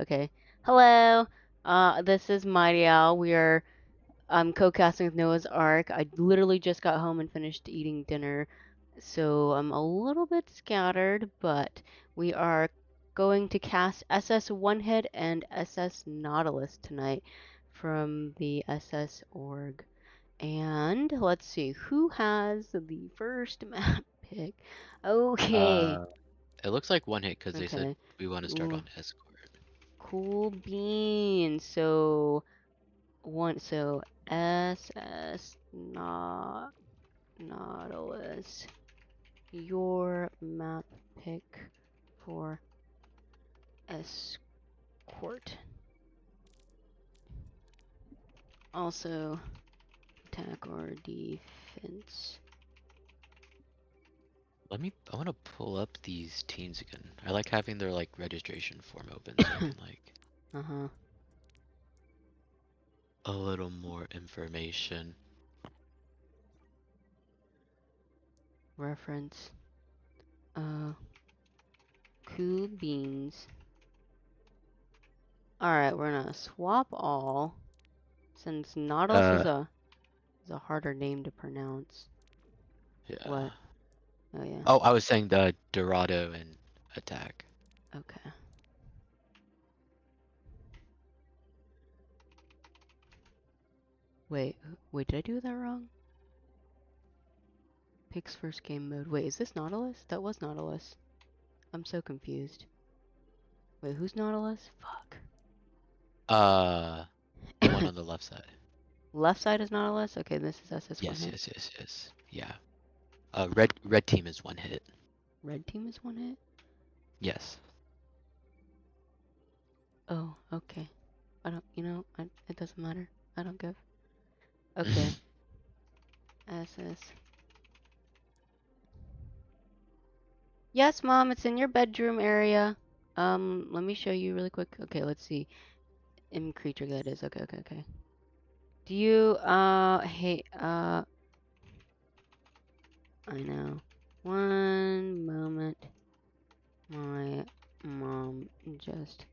Okay. Hello. This is Mighty Owl. We are co-casting with Noah's Ark. I literally just got home and finished eating dinner, so I'm a little bit scattered, but we are going to cast SS One Hit and SS Nautilus tonight from the SS org. And let's see, who has the first map pick? Okay. Uh, it looks like one hit because they said Okay. we want to start Ooh, on escort. cool beans. So SS Nautilus, your map pick for escort. Also, attack or defense. I want to pull up these teams again. I like having their like registration form open so I can like Uh-huh. a little more information. Reference. Uh, cool beans. Alright, we're gonna swap all, since Nautilus Uh, is a harder name to pronounce. yeah. What? Oh yeah. Oh, I was saying the Dorado and attack. Okay. Wait, wait, did I do that wrong? Picks first game mode. Wait, is this Nautilus? That was Nautilus. I'm so confused. Wait, who's Nautilus? Fuck. The one on the left side. Left side is Nautilus? Okay, this is SS one Yes, hit. yes, yes, yes. Yeah. Red team is one hit. Red team is one hit? Yes. Oh, okay. I don't, it doesn't matter. I don't give. Okay. SS. Yes, Mom, it's in your bedroom area. Let me show you really quick. Okay, let's see. M creature that is. Okay, okay, okay. Do you, hey, I know. One moment. My mom just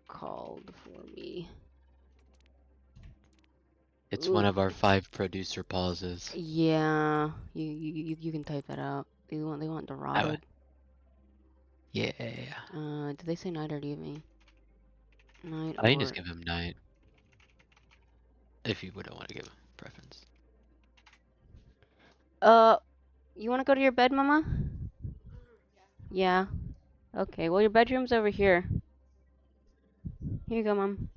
called for me. It's one Ooh, of our 5 producer pauses. yeah, you can type that out. They want Oh, Dorado. yeah. Did they say night or evening? Night I can just or give him 9 if you wouldn't want to give him preference. uh, you want to go to your bed, Mama? Yeah. Okay. Well, your bedroom's over here. Here you go, Mom.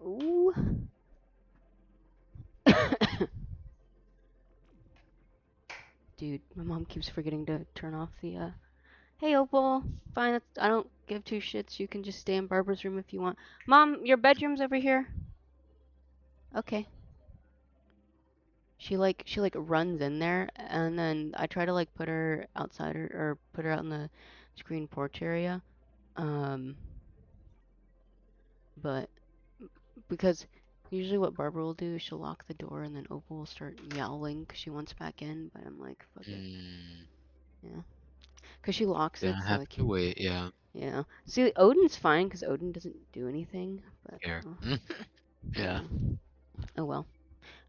Ooh. Dude, my mom keeps forgetting to turn off the. Hey, Opal. Fine. I don't give two shits. You can just stay in Barbara's room if you want. Mom, your bedroom's over here. Okay. She runs in there, and then I try to like put her outside or put her out in the screen porch area. Um, but because usually what Barbara will do is she'll lock the door, and then Opal will start yowling because she wants back in. But I'm like, fuck it, Mm, yeah. Because she locks it, gonna so have I to can't. wait, yeah. Yeah. See, Odin's fine because Odin doesn't do anything. But Here. Yeah. yeah. Oh well.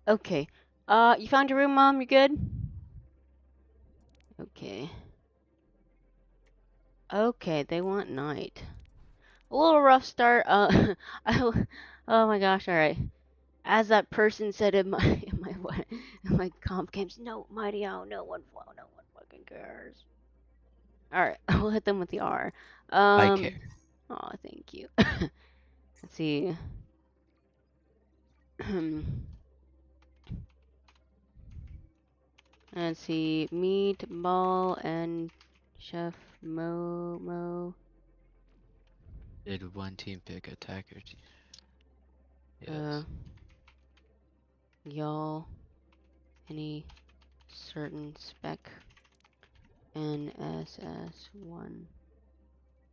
Okay. You found your room, Mom? You good? Okay. Okay, they want night. A little rough start. Oh my gosh. All right. As that person said in my in my comp games, no mighty owl, no one fucking cares. All right, we'll hit them with the R. I care. Oh, thank you. Let's see. Let's see. Meatball and Chef Mo. Did one team pick attacker team? Uh, Yes. y'all. Any certain spec? NSS1.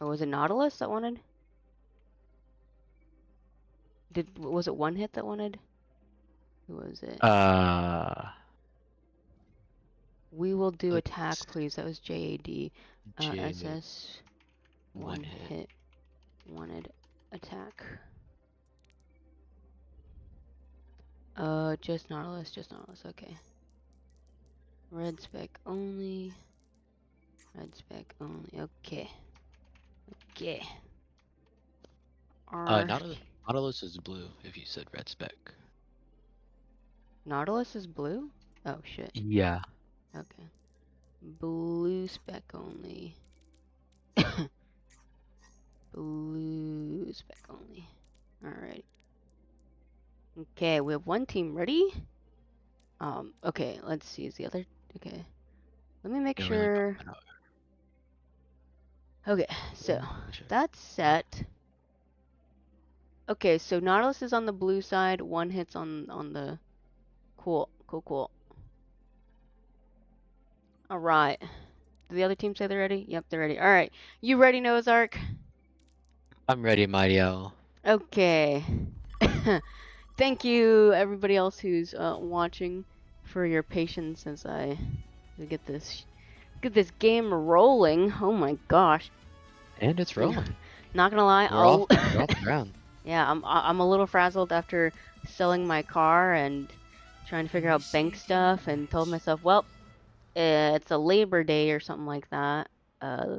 Oh, was it Nautilus that wanted? Was it one hit that wanted? Who was it? Uh, We will do let's attack, please. That was JAD. J. SS One One hit. hit. Wanted attack. Just Nautilus, okay. Red spec only. Red spec only, okay. Okay. R. Nautilus is blue if you said red spec. Nautilus is blue? Oh shit. Yeah. Okay. Blue spec only. Blue spec only. Alright. Okay, we have one team ready. Okay, let's see. Is the other okay. Let me make They're really sure. popping up. Okay, so Sure. that's set. Okay, so Nautilus is on the blue side, one hits on the cool. Alright. Did the other team say they're ready? Yep, they're ready. Alright. You ready, Noah's Ark? I'm ready, Mighty Owl. Okay. Thank you everybody else who's watching for your patience as I get this game rolling. Oh my gosh. And it's rolling. Not gonna lie, We're off the ground. yeah, I'm a little frazzled after selling my car and trying to figure out bank stuff, and told myself, well, it's a Labor Day or something like that,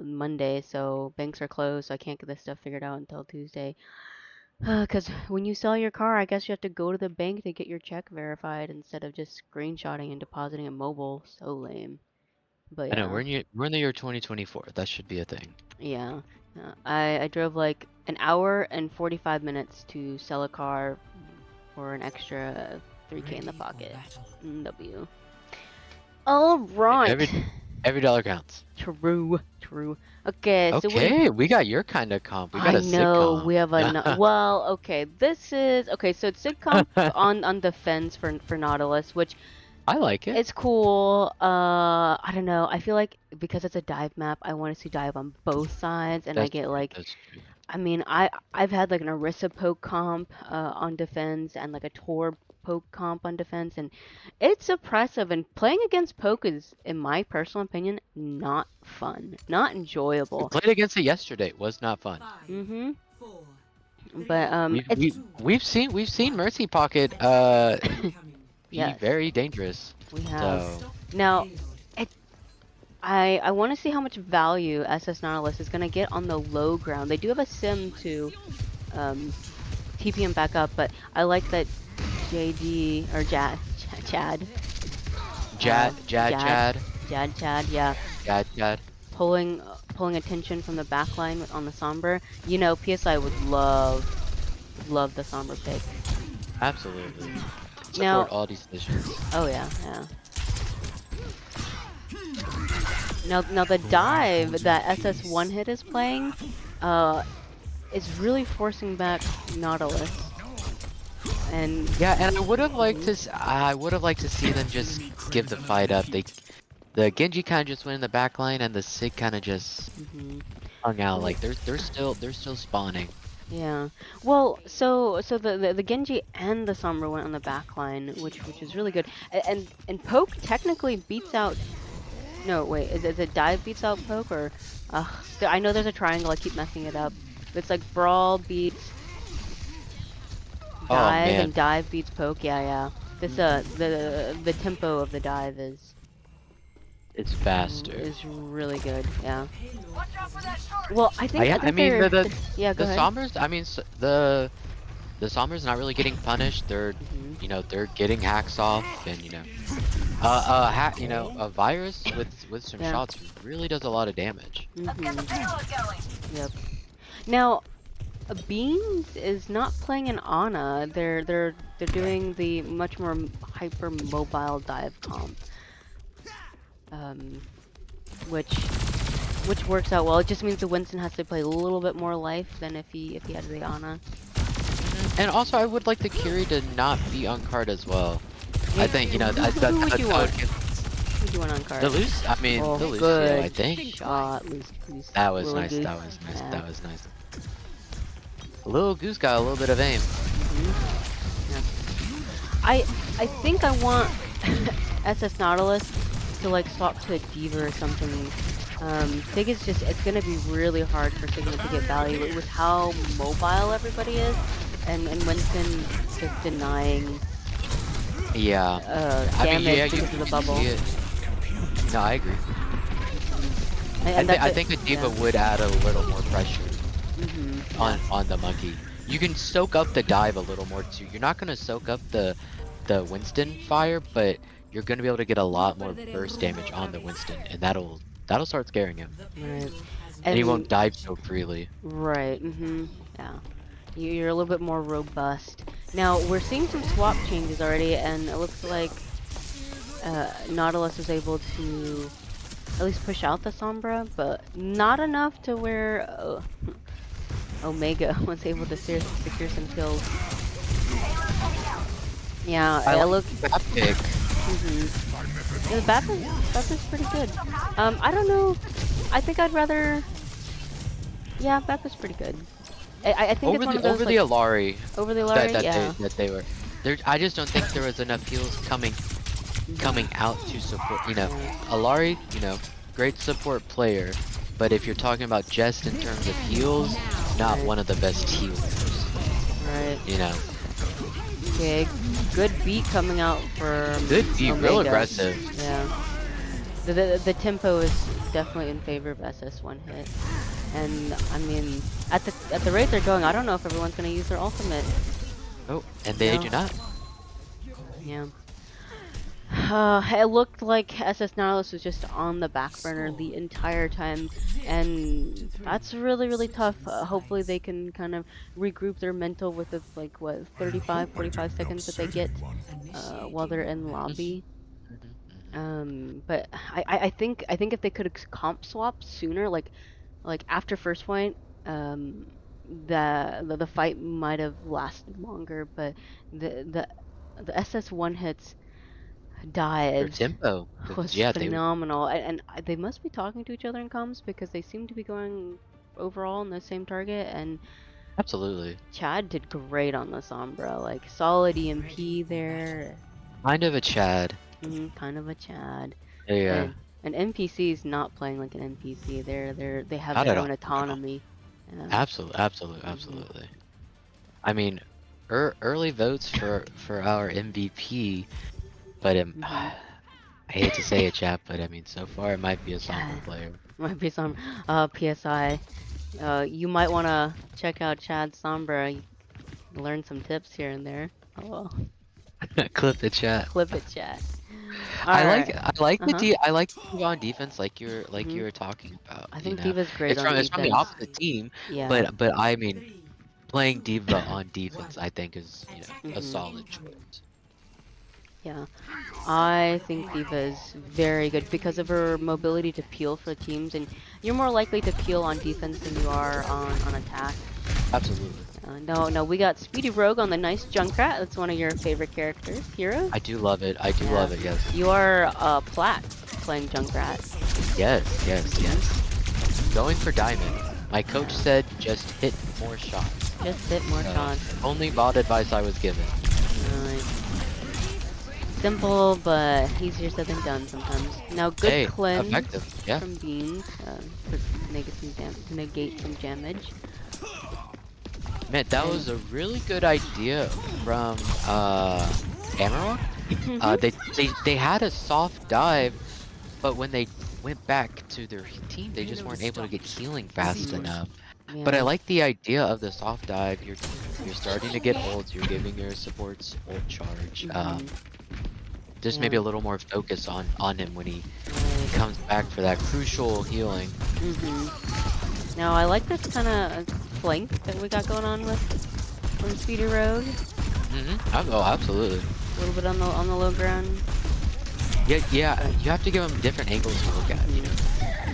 Monday, so banks are closed, so I can't get this stuff figured out until Tuesday. Because when you sell your car, I guess you have to go to the bank to get your check verified instead of just screenshotting and depositing it mobile. So lame. But I know, yeah, we're in the year 2024. That should be a thing. yeah. I drove like an hour and 45 minutes to sell a car for an extra 3K in the pocket. W. All right. Every dollar counts. True. Okay, so Okay, we got your kind of comp. We got I a know sitcom. we have a well. Okay, this is okay. So it's sitcom on the fence for Nautilus, which I like it. it's cool. I don't know. I feel like because it's a dive map, I want to see dive on both sides, and I That's get true. like, That's true. I mean, I've had like an Orisa poke comp on defense and like a Tor poke comp on defense, and it's oppressive. And playing against poke is, in my personal opinion, not fun, not We enjoyable. played against it yesterday. It was not fun. Mhm. But it's We've seen Mercy Pocket be yes, very dangerous. we have. So Now, it I want to see how much value SS Nautilus is gonna get on the low ground. They do have a sim to TP him back up, but I like that JD or Chad, yeah, Jad. pulling attention from the backline on the Sombra. You know, PSI would love the Sombra pick. Absolutely. Now, Support all decisions. oh yeah. Now the dive that SS one hit is playing, is really forcing back Nautilus. And Yeah, and I would have liked to see them just give the fight up. The Genji kind of just went in the back line, and the Sig kind of just hung out. Like they're still spawning. yeah. Well, so the Genji and the Sombra went on the back line, which is really good. And Poke technically beats out. No, wait, is it dive beats out Poke or? I know there's a triangle. I keep messing it up. It's like Brawl beats Oh dive, man, and dive beats Poke. Yeah. This the tempo of the dive it's faster. is really good. Yeah. Well, I think I mean yeah. Go the ahead. Sombras. I mean the Sombras not really getting punished. They're they're getting hacks off, and a virus with some Yeah. shots really does a lot of damage. Yep. Now, Beans is not playing an Ana. They're doing the much more hyper mobile dive comp, which works out well. It just means the Winston has to play a little bit more life than if he had the Ana. And also, I would like the Curie to not be on card as well. Yeah. I think Who would you want? Who would you want on card? The Lucio. I mean, Oh, the Lucio. good I think shot, that was Little nice. Goose. That was nice. Yeah. That was nice. Little Goose got a little bit of aim. I think I want SS Nautilus to like swap to a Diva or something Sig is just, it's gonna be really hard for Sigma to get value with how mobile everybody is, and Winston just denying Yeah. I mean, damage yeah, because of you the can bubble. see it. No, I agree. And that's I it. think a Yeah. diva would add a little more pressure Yeah. on the monkey. You can soak up the dive a little more too. You're not gonna soak up the Winston fire, but you're gonna be able to get a lot more burst damage on the Winston, and that'll start scaring him, Right. and he won't And dive so freely. right. Yeah. You're a little bit more robust. Now we're seeing some swap changes already, and it looks like Nautilus is able to at least push out the Sombra, but not enough to where Omega was able to secure some kills. I Yeah, it like look. that pick. Yeah, the Bappa's pretty good. I don't know. I think I'd rather. Yeah, Bappa's pretty good. I think it's one of those Over the like Alari over the Lari. Yeah. that they were there. I just don't think there was enough heals coming out to support. You know, Alari, you know, great support player, but if you're talking about just in terms of heals, not one of the best healers. Right. You know, Okay. Good beat coming out for good beat, real Omega. aggressive. Yeah. The tempo is definitely in favor of SS1 hit. And I mean, at the rate they're going, I don't know if everyone's gonna use their ultimate. Oh, and they do not. Yeah. It looked like SS Nautilus was just on the back burner the entire time, and that's really, really tough. Hopefully they can kind of regroup their mental with the, like, what, 35, 45 seconds that they get while they're in lobby. But I think if they could comp swap sooner, like after first point, the fight might have lasted longer. But the SS1 hits Their dives tempo, was yeah, they phenomenal, and they must be talking to each other in comms because they seem to be going overall in the same target. And absolutely Chad did great on the Sombra, like solid EMP there. kind of a Chad. Kind of a Chad. Yeah, And NPC is not playing like an NPC. They have not their at own all. Not at all. autonomy. Yeah. Absolutely. I mean, early votes for our MVP, but I hate to say it, chap, but I mean, so far it might be a Sombra player. Might be some PSI. You might want to check out Chad Sombra. Learn some tips here and there. Oh well. Clip the chat. Clip it, chat. All right. I like the on defense like you were talking about. I You think know, Diva's great on it's from the defense. opposite team, Yeah. but I mean, playing Diva on defense, I think is a solid choice. Yeah. I think Diva is very good because of her mobility to peel for teams, and you're more likely to peel on defense than you are on attack. Absolutely. No, we got Speedy Rogue on the nice Junkrat. That's one of your favorite characters, heroes. I do love it. I do love it. Yes. You are Plat playing Junkrat. Yes. Going for diamond. My coach said just hit more shots. Just hit more shots. Only bot advice I was given. Simple, but easier said than done sometimes. Now, good cleanse from beans to negate some damage. Man, that was a really good idea from Amarok. They had a soft dive, but when they went back to their team, they just weren't able to get healing fast enough. Yeah. But I like the idea of the soft dive. You're starting to get ults. You're giving your supports ult charge. Just maybe a little more focus on him when he comes back for that crucial healing. Now I like this kind of flank that we got going on with from Speedy Rogue. Oh, absolutely. A little bit on the low ground. Yeah. You have to give him different angles to look at. You know,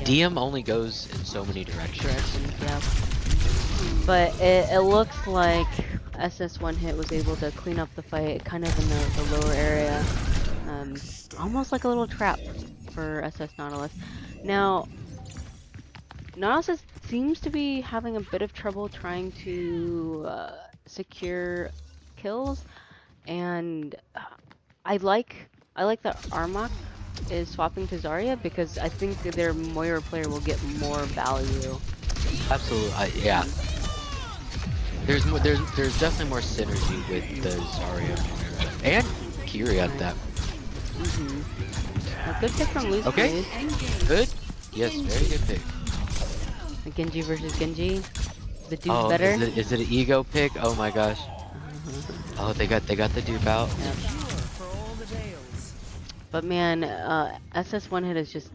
DM only goes in so many directions. Yeah. But it looks like SS1 Hit was able to clean up the fight, kind of in the lower area. Almost like a little trap for SS Nautilus. Now, Nautilus seems to be having a bit of trouble trying to secure kills, and I like the Armok is swapping to Zarya because I think their Moira player will get more value. Absolutely, yeah. Mhm. There's definitely more synergy with the Zarya Moira and Kiri at Nice. that. Mhm. A good pick from Loose Okay, Goose. good. Yes, very good pick. The Genji versus Genji. The dude's Oh, better. is it an ego pick? Oh my gosh. Oh, they got the dupe out. Yep. But man, SS1 hit is just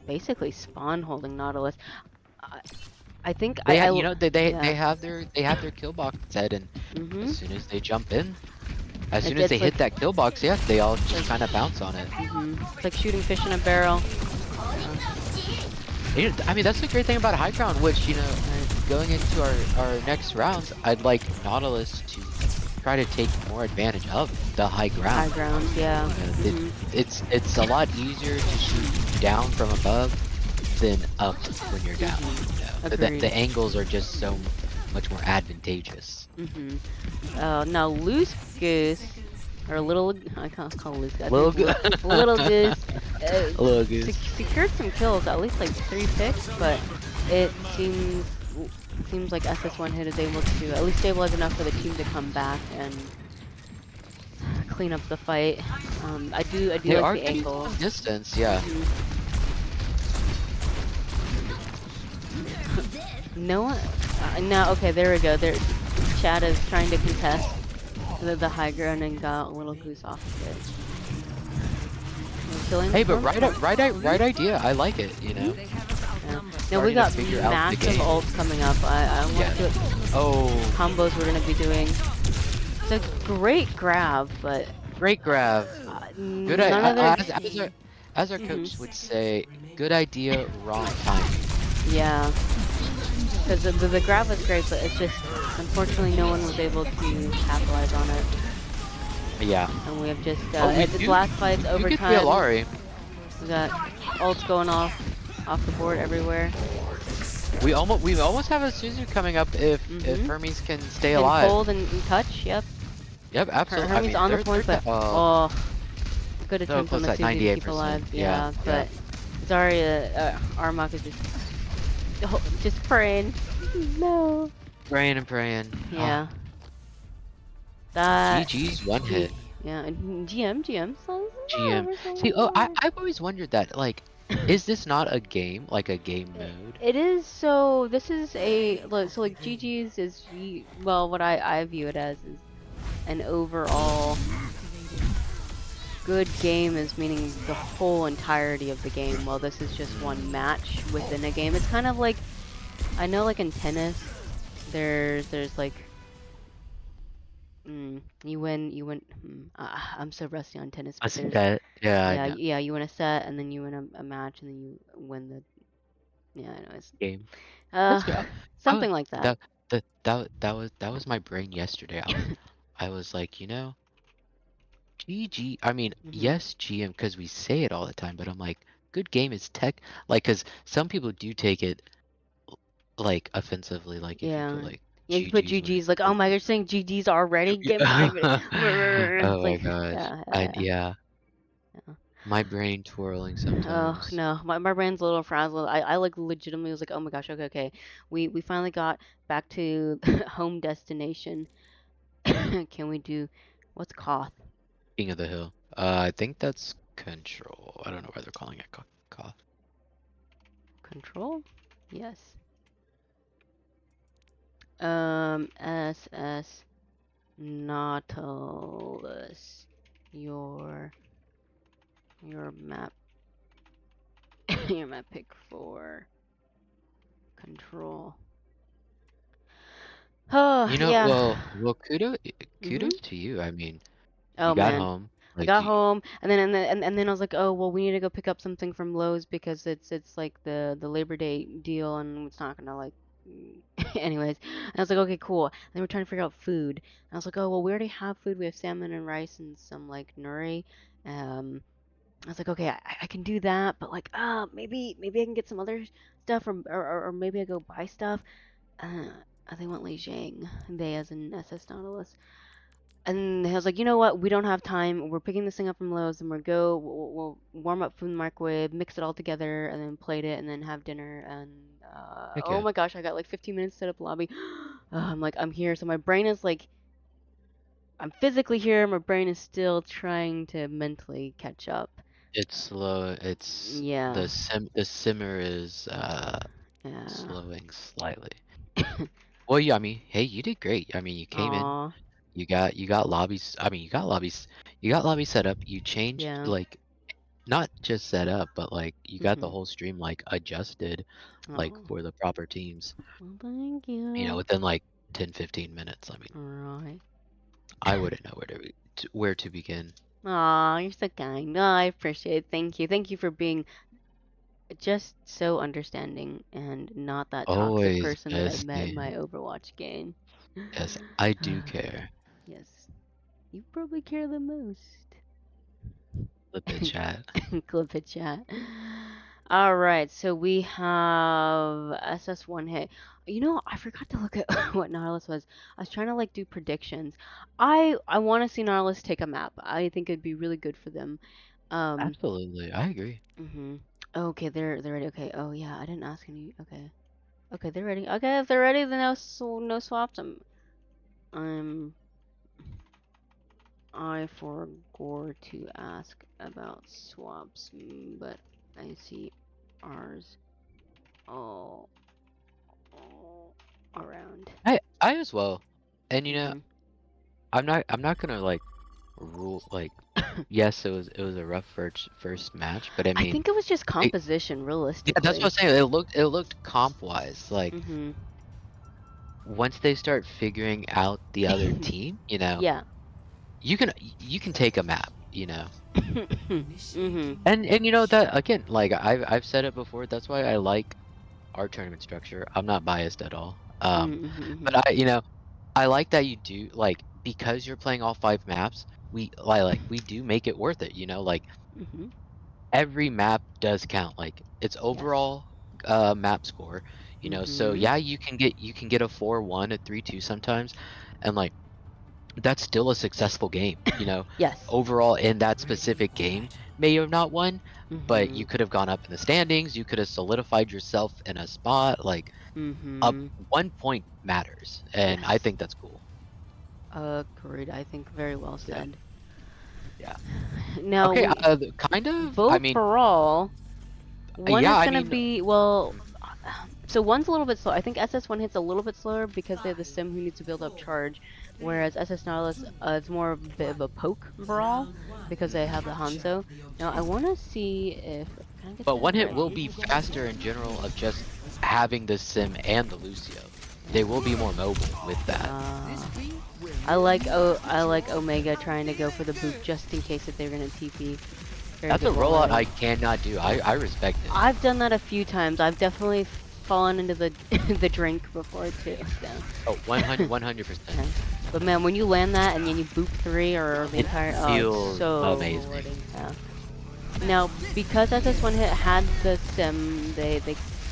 basically spawn holding Nautilus. I, I think You know, yeah. they have their kill box set, and as Mhm. soon as they jump in, as soon as they It's like hit that kill box, yeah, they all it's just like kind of bounce on it. it's like shooting fish in a barrel. Uh, I mean, that's the great thing about high ground, which, you know, going into our next rounds, I'd like Nautilus to try to take more advantage of the high the high ground. ground, yeah. You know, Mhm. it's a lot easier to shoot down from above than up when you're down. Mhm. You know, Agreed. the angles are just so much more advantageous. Mhm. Now Loose Goose or Little, I can't call Loose Goose. I Little think good, Little Goose little goose. secured some kills, at least like 3 picks, but it seems like SS1 hit is able to at least stabilize enough for the team to come back and clean up the fight. I do They like are the getting angle. some distance, yeah. Mhm. No one. No, okay, there we go. There, Chad is trying to contest the high ground and got a little goose off of it. Killing Hey, but them. right idea. I like it, you know? Yeah. Now we Starting to got figure out the massive game. ults coming up. I want Yeah. to see what Oh, combos we're gonna be doing. It's a great grab, but great grab. Good. none of their. As our Hmm. coach would say, good idea, wrong timing. Yeah, because the grab was great, but it's just unfortunately no one was able to capitalize on it. Yeah. And we have just Oh, it's last fights we do get the overtime. Alari. We got ults going off the board everywhere. We almost have a Suzu coming up if Mhm. Hermes can stay Can alive. hold and touch. Yep. Yep, absolutely. I Hermes mean, on the point, but oh, oh, good so attempt on close the at Suzy to keep 98%. alive. Yeah, Yeah, yeah. but Zarya, Armok is just praying. No. Praying and praying. Oh, Yeah. That. GG's one hit. Yeah. And GM songs. GM. See, oh, I've always wondered that. Like, is this not a game? Like a game mode? It is so. This is so like GG's is well what I view it as is an overall good game is meaning the whole entirety of the game. Well, this is just one match within a game. It's kind of like I know like in tennis, there's like you win. I'm so rusty on tennis, A but there's set. Yeah, I yeah know. yeah you win a set and then you win a match and then you win the yeah anyways Game. uh That's good. I was something like that. that that was my brain yesterday. I was like, you know, GG. I mean, Mhm. yes, GM, because we say it all the time, but I'm like, good game is tech. Like, because some people do take it like offensively. Like, if you put Yeah. like Yeah, you put GG's when GG's like, oh my, you're saying GG's already? Get back. It's oh my like, gosh. yeah. Yeah, Yeah. my brain twirling Oh sometimes. no, my brain's a little frazzled. I like legitimately was like, oh my gosh, okay. We finally got back to home destination. Can we do what's Koth? King of the Hill. I think that's control. I don't know why they're calling it cough. Control? Yes. SS Nautilus. Your your map your map pick for control. Oh, You know, yeah. Mhm. kudos to you. I mean, you Oh got man. home. I Like got you, home and then I was like, "Oh, well, we need to go pick up something from Lowe's because it's like the Labor Day deal and it's not going to like anyways." And I was like, "Okay, cool." And then we're trying to figure out food. And I was like, "Oh, well, we already have food. We have salmon and rice and some like nori." Um I was like, "Okay, I can do that, but like, maybe I can get some other stuff or maybe I go buy stuff." Uh, they want Li Jiang. They as in SS Nautilus. And he was like, you know what? We don't have time. We're picking this thing up from Lowe's, and we'll warm up food in the microwave, mix it all together, and then plate it, and then have dinner. And Heck oh yeah. my gosh, I got like 15 minutes set up lobby. I'm like, I'm here. So my brain is like, I'm physically here. My brain is still trying to mentally catch up. It's slow. It's Yeah, the simmer is yeah. slowing slightly. Well, yeah, I mean, hey, you did great. I mean, you came in, Aw, you got lobbies. I mean, you got lobbies set up. You changed yeah. like not just set up, but like you got the Mhm. whole stream like adjusted, like Oh, for the proper teams. well, thank You know, you. within like 10-15 minutes. I mean, Alright. I wouldn't know where to begin. Aw, you're so kind. No, I appreciate it. Thank you. Thank you for being just so understanding and not that toxic Always person that I met in bestie. my Overwatch game. Yes, I do care. Yes, you probably care the most. Flip it, chat. Clip it, chat. All right, so we have SS1 hit. You know, I forgot to look at what Nautilus was. I was trying to like do predictions. I want to see Nautilus take a map. I think it'd be really good for them. Um, Absolutely, I agree. mhm. Okay, they're ready. Okay. Oh yeah, I didn't ask any. Okay. Okay, they're ready. Okay, if they're ready, then no swaps. I forgot to ask about swaps, but I see ours all, all around. I as well. And you know, Mhm. I'm not gonna like rule like yes, it was a rough first match, but I I mean think it was just it, composition, yeah, that's what realistically. I'm saying. It looked comp wise. Like Mhm. once they start figuring out the other team, you know, Yeah. you can take a map, you know. Mhm. And you know that again, like I've said it before, that's why I like our tournament structure. I'm not biased at all. Mhm. Mhm. But I you know, I like that you do like because you're playing all 5 maps, we do make it worth it, you know, like Mhm. every map does count. Like it's Yes. overall map score, you know. So Mhm. yeah, you can get a 4-1, a 3-2 sometimes, and like that's still a successful game, you know. Yes. Overall in that specific game may have not won, but you Mhm. could have gone up in the standings, you could have solidified yourself in a spot, like up Mhm. 1 point matters, and I Yes. think that's cool. Agreed. I think very well Yeah, said. yeah. Now Okay, we kind of. I both mean, brawl. One yeah. is I gonna mean, be well. So one's a little bit slow. I think SS1 hits a little bit slower because they have the sim who needs to build up charge, whereas SS Nautilus it's more of a bit of a poke brawl because they have the Hanzo. Now I want to see if can I get but that one hit right? will be faster in general of just having the sim and the Lucio. They will be more mobile with that. Uh, I like Omega trying to go for the boot just in case if they're gonna TP. Very That's a good wall rollout I riding. cannot do. I respect it. I've done that a few times. I've definitely fallen into the the drink before too. Oh, So. 100%. Yeah. But man, when you land that and then you boop three or the It entire, oh, it's feels so amazing. rewarding. Yeah. Now, because SS1 hit had the sim, they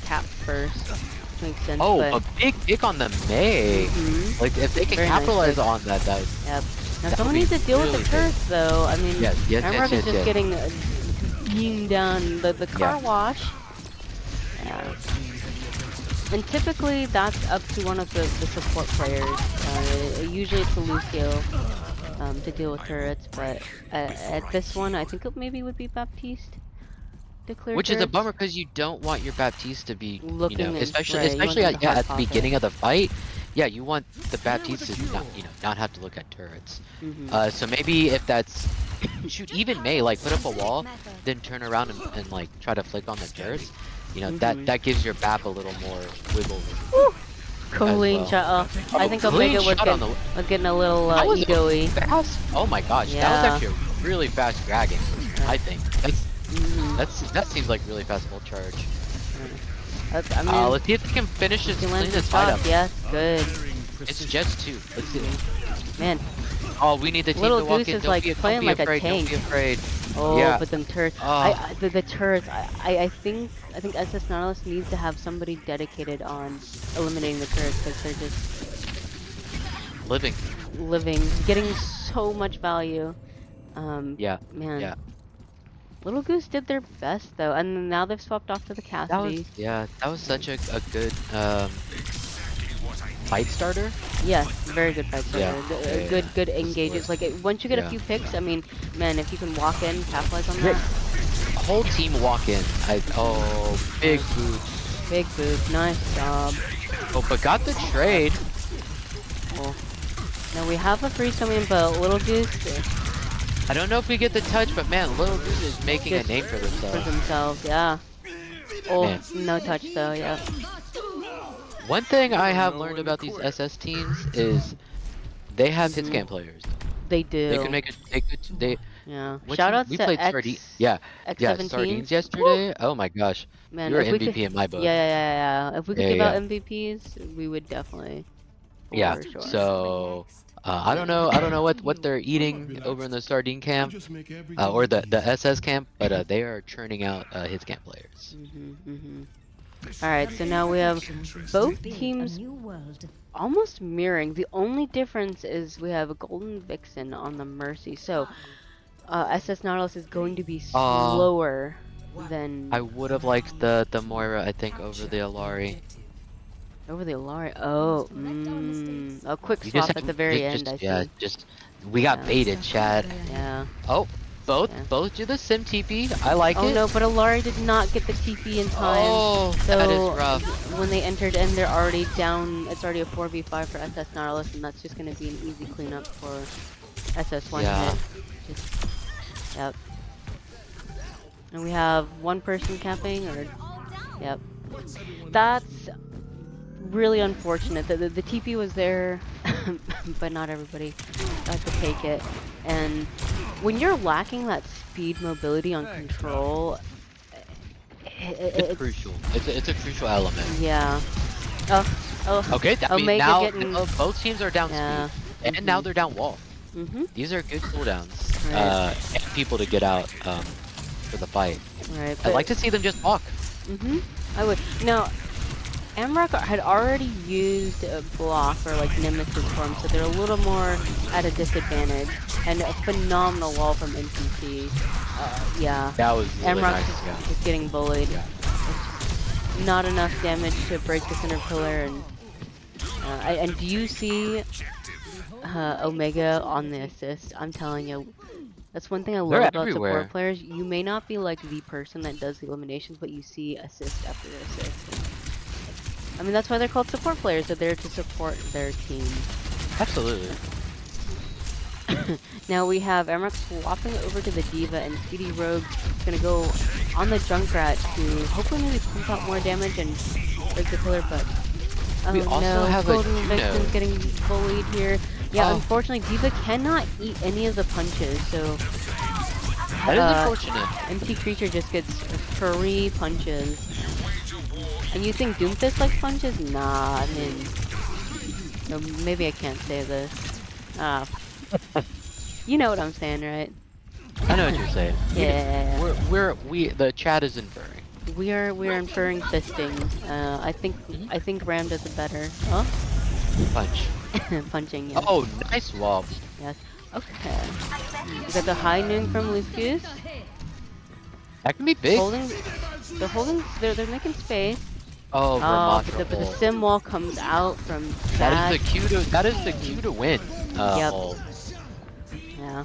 capped first, which makes sense. Oh, But a big pick on the May. Like if they can very nice capitalize pick. on that, Yep. Now that would someone be needs to deal with the really big. turrets though. I mean, Yes, yes, yes, Hamrock is yes, just yes. getting beamed down the Yeah. car wash. Yeah. And typically that's up to one of the support players. Usually it's a Lucio to deal with turrets, but at this one I think it maybe would be Baptiste to clear Which is a turrets. bummer because you don't want your Baptiste to be, you know, Looking in, right, you want especially them to yeah hard at the pocket. beginning of the fight. Yeah, you want the Baptiste to not, you know, not have to look at turrets. Mhm. So maybe if that's shoot even May like put up a wall, then turn around and like try to flick on the turrets. You know Mhm. that gives your BAP a little more wiggle room Woo! as Clean well. shot. I Oh, think clean Omega shot on the. was getting a little That was a ego-y. fast. Oh my gosh, that was Yeah. actually a really fast dragon. I think Mhm. that seems like really fast full charge. I mean, Let's see if they can finish if this, he lands clean some this fight up. shots, yes, good. It's Jets too. Let's see. Man, Oh, we need the team Little to walk Goose in. is like Don't playing be like a afraid. Don't tank. be afraid. Oh, Yeah. but them turrets. Oh, The turrets. I think SS Nautilus needs to have somebody dedicated on eliminating the turrets because they're just living. living, getting so much value. Yeah, Man, yeah. Little Goose did their best though, and now they've swapped off to the Cassidy. That was such a good fight starter. Yes, very good fight Yeah, starter. yeah, yeah, yeah. Good This is engages. Like once you get a yeah. few picks, I mean, man, if you can walk in, capitalize on Great. that. Whole team walk in. Oh, big Yes, boots. big boot, nice job. Oh, but got the trade. Cool. Now we have a freeze coming in, but Little Goose I don't know if we get the touch, but man, Little Goose is making a just name for for themselves. themselves, yeah. Oh, Man, no touch though, yeah. one thing I have learned about these SS teams is they have hit Mhm. scan players. They They can do. make it. They could. They. Yeah. What Shout team? outs We to played sardine. Yeah, yeah, X17. sardines Woo! yesterday. Oh my gosh, Man, you were if we could, MVP in my yeah, book. yeah, yeah, yeah. If we could Yeah, give out yeah, MVPs, we would definitely, yeah. for sure. So I don't know. I don't know what they're eating over in the sardine camp, or the SS camp, but they are churning out hit scan players. Mhm, mhm. All right, so now we have both teams almost mirroring. The only difference is we have a Golden Vixen on the Mercy. So, SS Nautilus is going to be Uh, slower I than would have liked the Moira, I think, over the Alari. over the Alari. Oh, a quick You just swap at have the very end, just I yeah, see. just we got Yeah, baited, chat. yeah, Oh, yeah. both do the sim TP. I like Oh it. no, but Alari did not get the TP in time. Oh, that is So rough. when they entered in, they're already down. It's already a 4v5 for SS Nautilus, and that's just going to be an easy cleanup for SS1 Yeah. hit. Just, yep. And we have one person capping, or, yep. That's really unfortunate. The TP was there, but not everybody got to take it. And when you're lacking that speed, mobility on control, It's it's, crucial. It's a crucial element. yeah. Oh, oh, Okay, I mean Omega now getting, both teams are down speed, yeah. and now they're down wall. Mhm. These are good cooldowns, Right. and people to get out for the fight. Right. I'd But like to see them just walk. I would now. Amrock had already used a block or like Nemesis form, so they're a little more at a disadvantage. And a phenomenal wall from NPC. Yeah. That was really Amrock's nice. Yeah. just getting bullied. Yeah. Not enough damage to break the center pillar. And do you see Omega on the assist? I'm telling you, that's one thing I love They're about support everywhere. players. You may not be like the person that does the eliminations, but you see assist after assist. I mean, that's why they're called support players. They're there to support their team. Absolutely. Now we have Emmerich swapping over to the Diva, and Speedy Rogue is going to go on the Junkrat to hopefully maybe pump out more damage and break the pillar, but We oh also no, have a Golden Vixen's getting bullied here. Yeah, Oh. unfortunately, Diva cannot eat any of the punches, so That is unfortunate. empty creature just gets 3 punches. And you think Doomfist likes punches? Nah, I mean, or maybe I can't say this. Ah, you know what I'm saying, right? I know what you're saying. Yeah. The chat is inferring. We are inferring fisting. I think Ram does it better. Oh, Punch. punching. Yes. Oh, nice wall. Yes. Okay. We got the high noon from Lucas. That can be big. They're holding. They're making space. Oh, Oh, Ramatra but the ult. sim wall comes out from That is the Q to win. Yep. Ult. Yeah.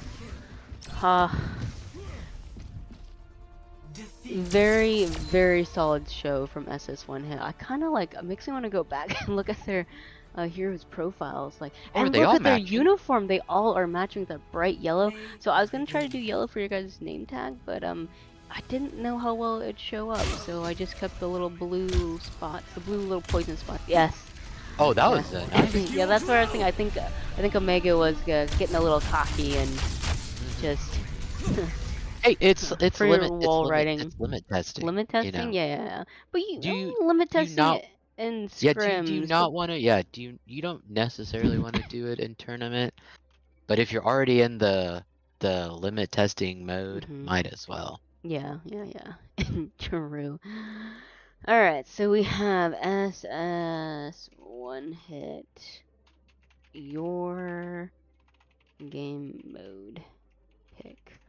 Very, very solid show from SS1 Hit. I kind of like, it makes me want to go back and look at their heroes profiles, like, Or and they look all at their matching. uniform. They all are matching with a bright yellow. So I was gonna try to do yellow for your guys' name tag, but I didn't know how well it'd show up, so I just kept the little blue spots, the blue little poison spots. Yes. Oh, that Yeah. was nice. Yeah, that's where I think Omega was getting a little cocky and just. Hey, it's For your wall riding. it's limit testing. Limit You testing? know. Yeah, yeah, yeah. But Do you limit do you testing not it in Yeah, do you scrims, but not want to? Yeah, you don't necessarily want to do it in tournament, but if you're already in the limit testing mode, might as well. yeah, yeah, yeah. True. All right, so we have SS one hit. your game mode pick.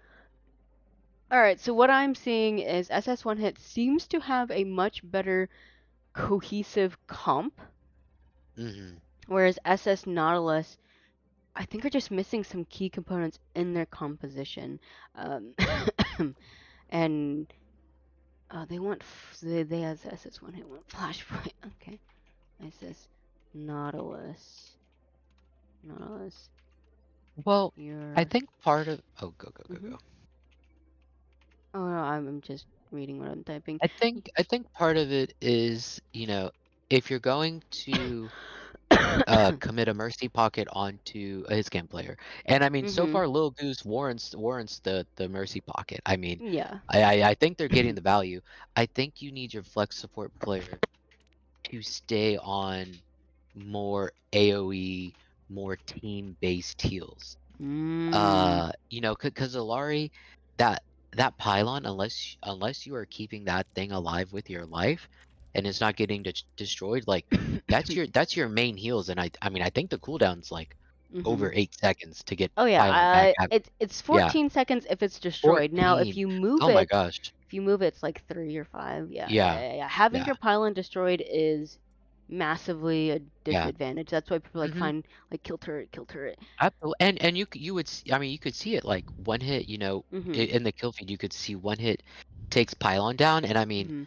Alright, so what I'm seeing is SS1 Hit seems to have a much better cohesive comp, Mm-hmm. whereas SS Nautilus, I think, are just missing some key components in their composition. Um, and they want, they as SS1 Hit want Flashpoint. Okay, SS Nautilus. Nautilus, Well, I your. think part of oh go go go Hmm. go. Oh no, I'm just reading what I'm typing. I think part of it is, if you're going to commit a mercy pocket onto a Hiscan player. And I mean, so Mhm. far, Lil Goose warrants the mercy pocket. I mean, Yeah. I think they're getting the value. I think you need your flex support player to stay on more AoE, more team-based heals. Mm. Because Alari, that that pylon, unless you are keeping that thing alive with your life, and it's not getting destroyed, like that's your main heals. And I mean, I think the cooldown's like Mhm. over 8 seconds to get Oh yeah, pylon back. it's Yeah, 14 seconds if it's destroyed. Now, 14. Oh my gosh. if you move it, it's like 3 or 5. Yeah, yeah, Yeah, yeah, yeah. Having yeah, your pylon destroyed is massively a yeah. disadvantage. That's why people like Hmm. find like kill turret, kill turret. Absolutely. And you would I mean, you could see it like one hit. Mhm. In the kill feed, you could see one hit takes pylon down, and I mean, Mhm.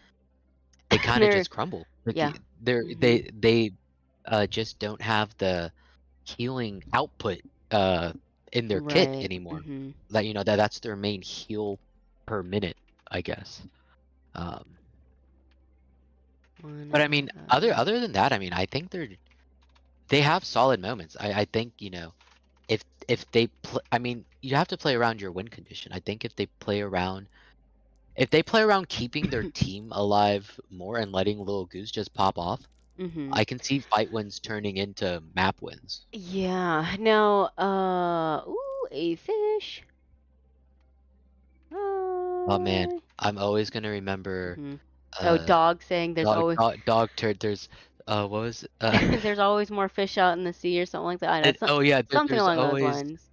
they kinda They're just crumble. Like, yeah. Mhm. they just don't have the healing output, uh, in their kit Right. anymore. Mhm. That, that's their main heal per minute, I guess. Um, One but I mean, other than that, I mean, I think they have solid moments. I think, if they I mean, you have to play around your win condition. I think if they play around keeping their team alive more and letting Little Goose just pop off, Mhm. I can see fight wins turning into map wins. Yeah. Now, ooh, a fish. Oh man, Uh, I'm always gonna remember hmm. Oh, uh dog saying dog turd. What was there's always more fish out in the sea or something like that. I know, oh yeah, something there's along those always lines.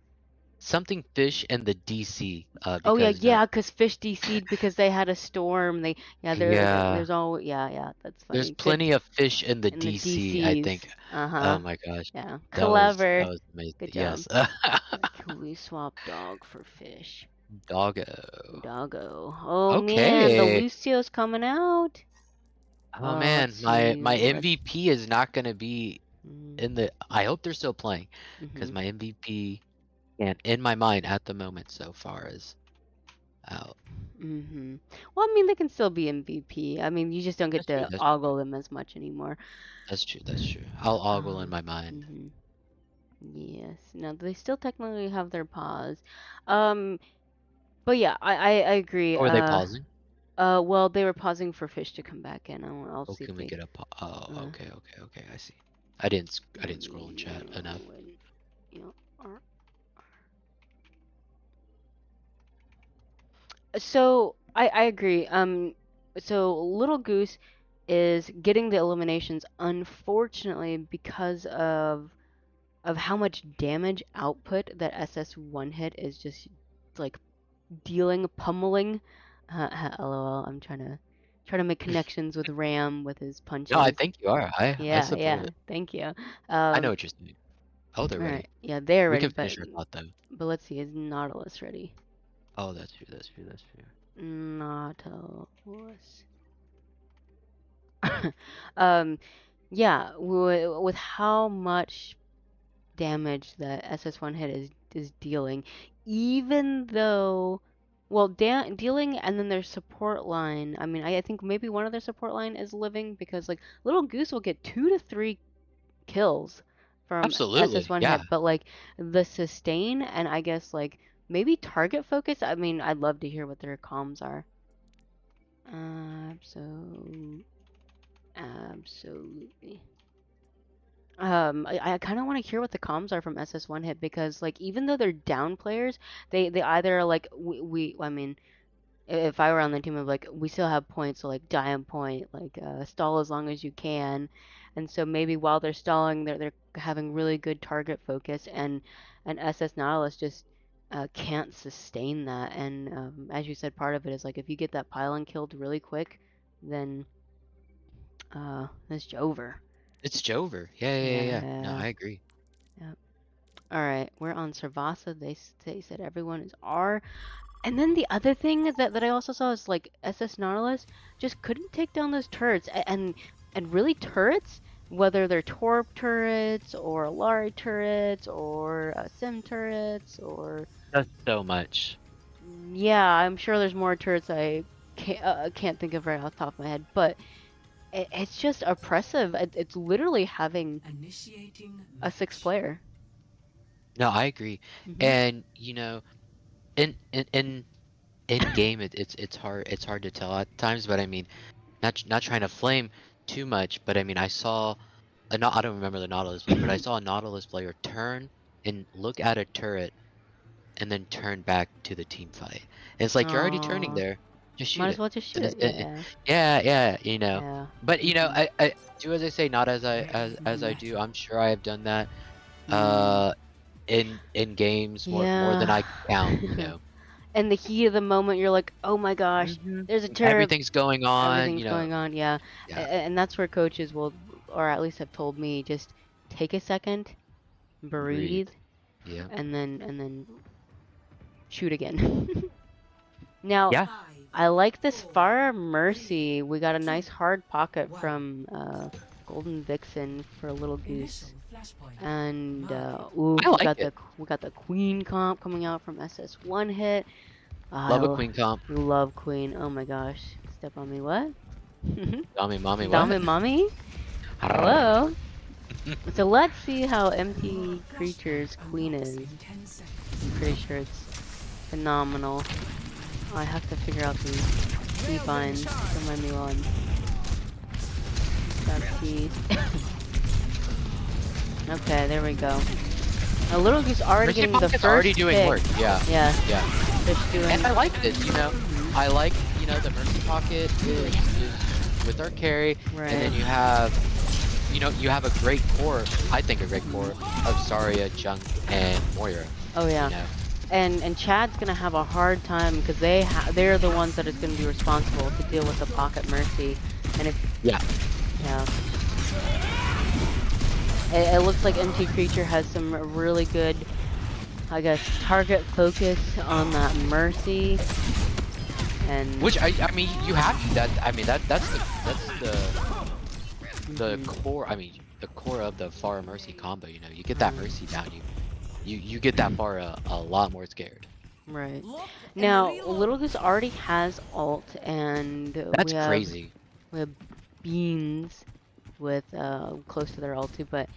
something fish in the DC Oh yeah, because yeah, 'cause fish DC'd because they had a storm. Yeah, yeah, there's always, yeah, that's there's funny. Good plenty of fish in the in the DC, I DCs. think. Uh-huh. Oh my gosh, Yeah, that clever. was amazing. Good job. Yes. Can we swap dog for fish? Doggo. Doggo. Oh man, the Okay. Lucio's coming out. Oh Let's man, my see. my MVP is not gonna be Mm, in the. I hope they're still playing, because mhm. my MVP and in my mind at the moment so far is out. Mhm. Well, I mean, they can still be MVP. I mean, you just don't get That's true. to That's true. ogle them as much anymore. That's true. That's true. I'll ogle in Um. my mind. Mhm. Yes. No, they still technically have their pause. Um. But yeah, I agree. Or are they pausing? Well, they were pausing for fish to come back in. I'll Oh, see if can we they. get a oh, Uh. okay, okay, okay. I see. I didn't scroll in chat enough. When, you know, so I agree. So Little Goose is getting the eliminations, unfortunately, because of how much damage output that SS one hit is just like dealing, pummeling. LOL. I'm trying to make connections with Ram with his No, I punches. think you are. I Yeah, support yeah. it. Thank you. I know Um. what you're saying. Oh, they're All right. ready. Yeah, they're We ready, can finish our thought though. but let's see. Is Nautilus ready? Oh, that's true. That's true. That's true. Nautilus. um. Yeah. With how much damage that SS1 hit is dealing, even though, well, dealing, and then their support line. I mean, I think maybe one of their support line is living, because like Little Goose will get 2 to 3 kills from Absolutely. SS1 Yeah. hit, but like the sustain, and I guess like maybe target focus. I mean, I'd love to hear what their comms are. Absolutely, absolutely. I kind of want to hear what the comms are from SS1 Hit, because like even though they're down players, they either are like I mean, if I were on the team, of like, we still have points, so like die on point, like stall as long as you can. and so maybe while they're stalling, they're having really good target focus, and SS Nautilus just can't sustain that. And as you said, part of it is like if you get that pylon killed really quick, then it's over. It's Jover. Yeah. No, Yeah. I agree. Yep. All right, we're on Servasa. They said everyone is R. And then the other thing that I also saw is like SS Nautilus just couldn't take down those turrets, and really turrets, whether they're Torp turrets or Alari turrets or Sim turrets or That's so much. yeah, I'm sure there's more turrets I can't think of right off the top of my head, but it's just oppressive. It's literally having a sixth player. No, I agree. Hmm. And you know, in game, it's hard to tell at times. But I mean, not trying to flame too much. But I mean, I saw I don't remember the Nautilus player, but I saw a Nautilus player turn and look at a turret and then turn back to the team fight. It's like you're already turning Oh, there, just might shoot as it. well just shoot it. Yeah, Yeah, you know. yeah. But you know, Hmm. I do as I say, not as I do. I'm sure I have done that Mm, uh in games more than yeah. I can count, you know. And the heat of the moment, you're like, oh my gosh, there's a turret. Everything's going on, Everything's you know. going on. Yeah, Yeah, and that's where coaches will, or at least have told me, just take a second, breathe. breathe, Yeah. and then shoot again. Now, Yeah. I like this Far Mercy. We got a nice hard pocket from Golden Vixen for a little goose. And ooh, I we like got it. the Queen comp coming out from SS1 hit. Love a queen comp. Love Queen. Oh my gosh. Step on me, what? Mommy, mommy, what? Dame mommy? Arrgh. Hello? So let's see how MT Creature's Queen is. I'm pretty sure it's phenomenal. I have to figure out the keybinds. Remind me while I'm got keys. Okay, there we go. Now Little Goose already Mercy getting the Pocket's first already doing pick. work. Yeah. Yeah, Yeah. just doing. And I like this, you know. Mhm. I like, you know, the Mercy Pocket is with our carry, and then Right. you know, you have a great core, I think a great core of Zarya, Junk, and Moira, Oh yeah. you know. And Chad's gonna have a hard time because they're the ones that is gonna be responsible to deal with the Pocket Mercy. And if Yeah. yeah, it looks like MT Creature has some really good, I guess, target focus on that Mercy. And Which I mean, you have to. I mean, that's the mhm, core. I mean, the core of the Far Mercy combo. You know, you get that Mercy down, you get that far a lot more scared. right. Now Little Goose already has ult, and That's crazy. we have Beans with close to their ult too. But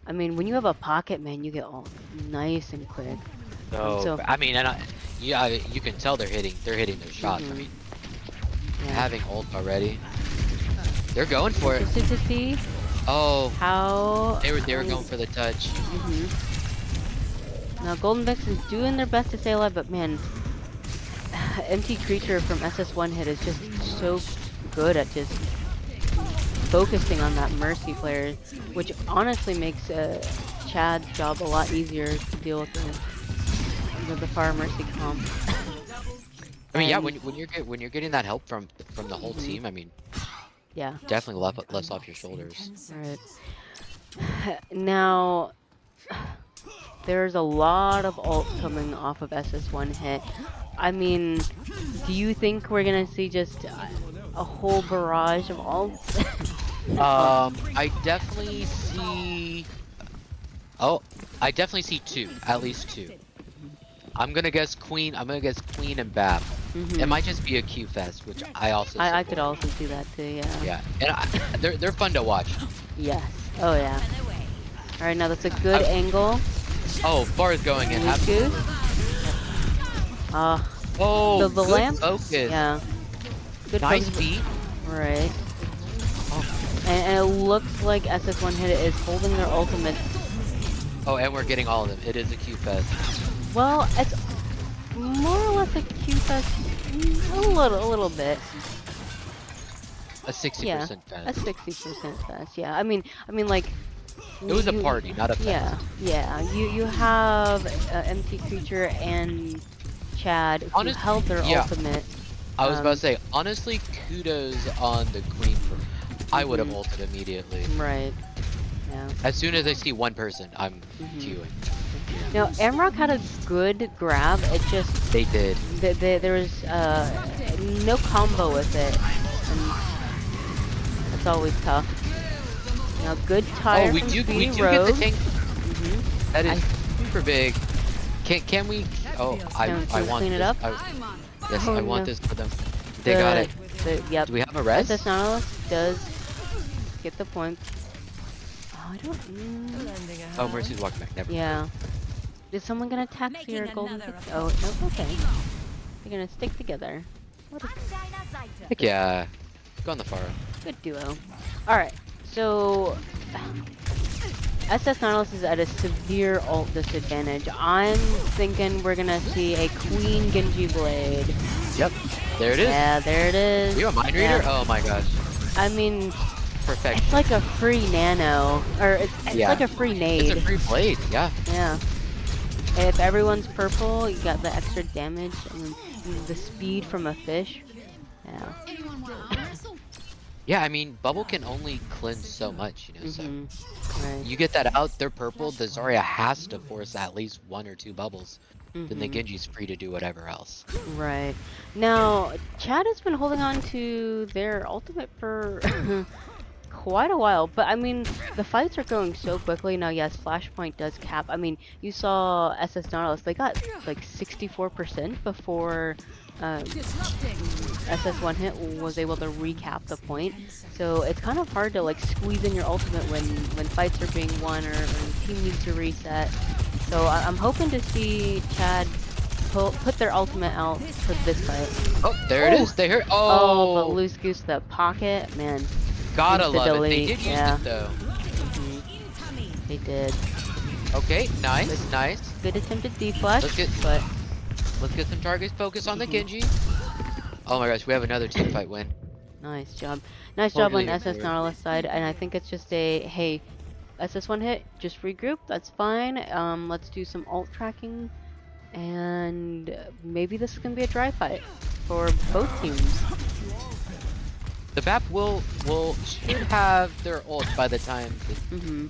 I mean, when you have a pocket, man, you get ult nice and quick. So So I mean, and yeah, you can tell they're hitting their shots. I mhm, mean, yeah. having ult already, they're going for it. Interested to see Oh, how. they were going for the touch. Now Golden Vixen's doing their best to stay alive, but man, MT Creature from SS1 hit is just so good at just focusing on that Mercy player, which honestly makes Chad's job a lot easier to deal with the Fire Mercy comp. I mean, yeah, And when you're getting that help from the whole mhm, team, I mean, yeah, definitely less off your shoulders. right. Now there's a lot of ults coming off of SS1 hit. I mean, do you think we're gonna see just a whole barrage of ults? I definitely see. Oh, I definitely see two, at least two. I'm gonna guess Queen. I'm gonna guess Queen and Bap. It Mhm. might just be a Q fest, which I also I could support. also see that too. Yeah. Yeah, and they're fun to watch. Yes. Oh yeah. All right, now that's a good angle. Oh, Bar's going in. Goose goose. Oh, The good lamp. focus. Yeah. Good Nice focus. beat. Right. Oh, And it looks like SS1 hit is holding their ultimate. oh, and we're getting all of them. It is a Q fest. Well, it's more or less a Q fest. A little bit. a Yeah, 60% a fest. 60% fest. Yeah, I mean, like It was a you, party, not a yeah, fest. yeah. You have MT Creature and Chad who Honest, held their yeah. ultimate. I was about to Um, say, honestly, kudos on the queen for. I would have mhm, ulted immediately. right. Yeah. As soon as I see one person, I'm Mhm. queuing. Now, Amrock had a good grab. It just They did. there was no combo with it, and that's always tough. Now, good Oh, tire from we Speedy do get the Rogue. tank. Mhm. That I is super big. Can we? Oh, I can we want clean it this. up? Yes, Oh I want no. this for them. They got The it. yep. Do we have a SS res? Nautilus does get the point. Oh, I don't. Oh, Mercy's walking back. Never mind. Yeah. Is someone gonna taxi your golden? Oh no. Okay. They're gonna stick together. What a Heck yeah. Go on the far. good duo. All right. So SS Nautilus is at a severe ult disadvantage. I'm thinking we're gonna see a Queen Genji Blade. Yep. There it is. Yeah, there it is. Are you a mind Yeah. reader? Oh my gosh. I mean, Perfect. it's like a free nano, or it's Yeah. like a free It's a nade. free blade. Yeah. Yeah. If everyone's purple, you got the extra damage and the speed from a fish. Yeah. Yeah, I mean, bubble can only cleanse so much, so Right. you get that out, they're purple, the Zarya has to force at least 1 or 2 bubbles. Then the Genji's free to do whatever else. Right. Now, Chad has been holding on to their ultimate for quite a while, but I mean, the fights are going so quickly now. Yes, Flashpoint does cap. I mean, you saw SS Nautilus, they got like 64% before SS One Hit was able to recap the point. So it's kind of hard to like squeeze in your ultimate when fights are being won or team needs to reset. So I'm hoping to see Chad put their ultimate out for this fight. Oh, there it is. They heard. Oh, but Oh, loose goose the pocket, man. gotta Insta love it. They delete, did use yeah. it though. They did. Okay, nice, nice. Good attempted deflect, but Let's get some targets focused on the Genji. Oh my gosh, we have another team fight win. nice job. Nice job on Totally SS agree. Nautilus side, and I think it's just a, hey, SS One Hit, just regroup, that's fine. Let's do some ult tracking, and maybe this is gonna be a dry fight for both teams. The BAP should have their ult by the time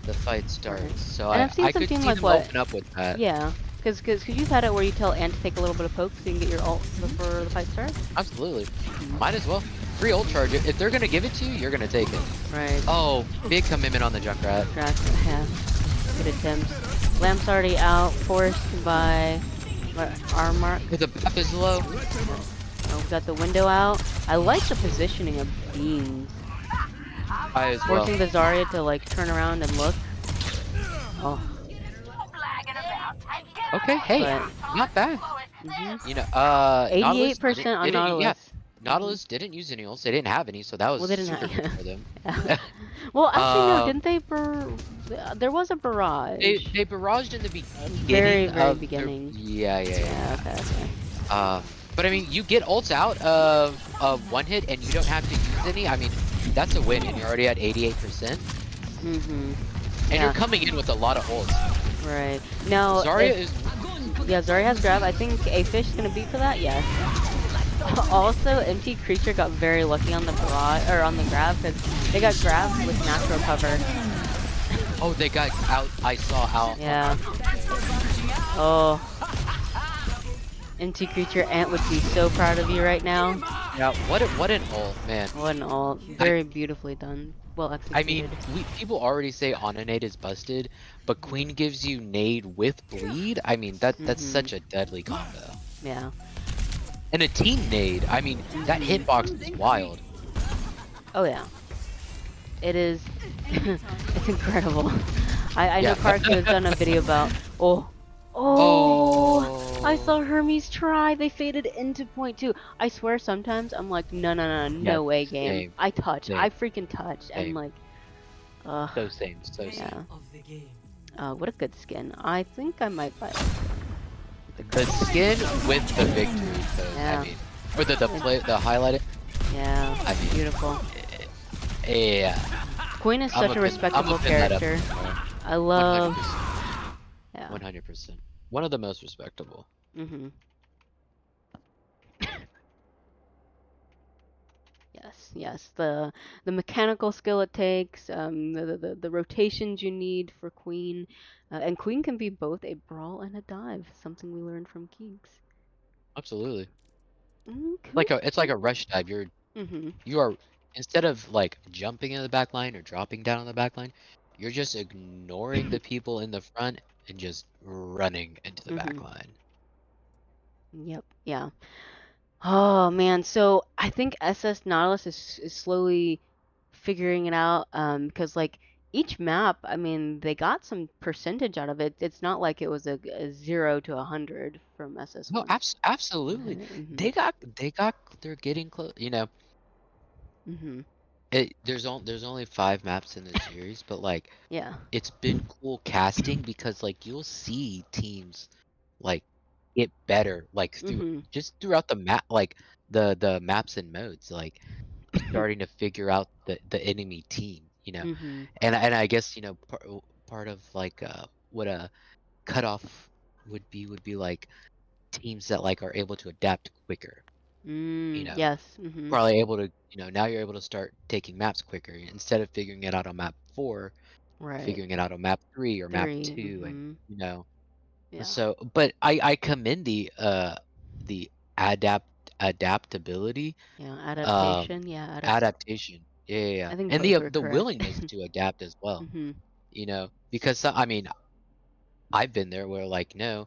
the fight starts. Right. So And I've seen I some could team see like them what? open up with that. Yeah, because you've had it where you tell Ant to take a little bit of poke so you can get your ult before the fight starts. Absolutely. Might as well. Free ult charge. If they're gonna give it to you, you're gonna take it. Right. Oh, big commitment on the Junkrat. Yeah. Good attempt. Lamp's already out, forced by Armor. The BAP is low. Oh, we got the window out. I like the positioning of beams. I as well. Forcing the Zarya to like turn around and look. Oh. Okay, hey, But, not bad. mhm. You know, 88% on Nautilus. Yeah, Nautilus didn't use any ults. They didn't have any, so that was Well, they didn't super have, good for them. yeah. Well, actually, no, didn't they? There was a barrage. They barraged in the beginning. Very of beginning. Yeah. Okay. But I mean, you get ults out of one hit and you don't have to use any. I mean, that's a win, and you're already at 88%. And you're coming in with a lot of ults. Right. Now, Zarya is. Yeah, Zarya has grab. I think a fish is gonna beat for that. Yes. Also, MT Creature got very lucky on the barrage or on the grab because they got grabbed with natural cover. Oh, they got out. I saw out. Yeah. Oh. MT Creature Ant would be so proud of you right now. Yeah. What an ult, man. What an ult. Very beautifully done. Well executed. I mean, people already say on a nade is busted, but Queen gives you nade with bleed. I mean, that's such a deadly combo. Yeah. And a team nade. I mean, that hitbox is wild. Oh yeah. It is. It's incredible. I know Karki has done a video about. Oh, I saw Hermes try. They faded into point two. I swear sometimes I'm like, no way, game. Same. I touched. Same. I freaking touched. Same. And like, So same. yeah. What a good skin. I think I might buy it. The skin with the victory. So, Yeah. I mean, or the highlighted. Yeah. I mean, Beautiful. Yeah, Queen is such a I'm gonna respectable pin that up character. somewhere. I One hundred love. percent. Yeah. 100%. One of the most respectable. Mhm. Yes, yes. The mechanical skill it takes, the rotations you need for Queen, and Queen can be both a brawl and a dive. Something we learned from Geeks. Absolutely. Cool. It's like a rush dive. Mhm. You are instead of like jumping in the back line or dropping down on the back line, you're just ignoring the people in the front and just running into the back Mhm. line. Yep. Yeah. Oh man, so I think SS Nautilus is slowly figuring it out because like each map, I mean, they got some percentage out of it. It's not like it was a 0 to 100 from No, SS1. absolutely. Mhm. They're getting close. You know, Mhm. there's only 5 maps in the series, but like Yeah. it's been cool casting because like you'll see teams like get better like Mhm. throughout the map, like the maps and modes, like starting to figure out the enemy team, you know. Mhm. And I guess, you know, part of like what a cutoff would be like teams that like are able to adapt quicker, you Mm, know. yes. Mhm. Probably able to, you know, now you're able to start taking maps quicker instead of figuring it out on map 4, Right. figuring it out on map 3 or map 3. 2, and Mhm. you know. Yeah. So, but I commend the adapt adaptability, Yeah, um, adaptation. Yeah, adaptation. Yeah, yeah, yeah. I think And both were the correct. willingness to adapt as well, Mhm. you know, because I mean, I've been there where like, no,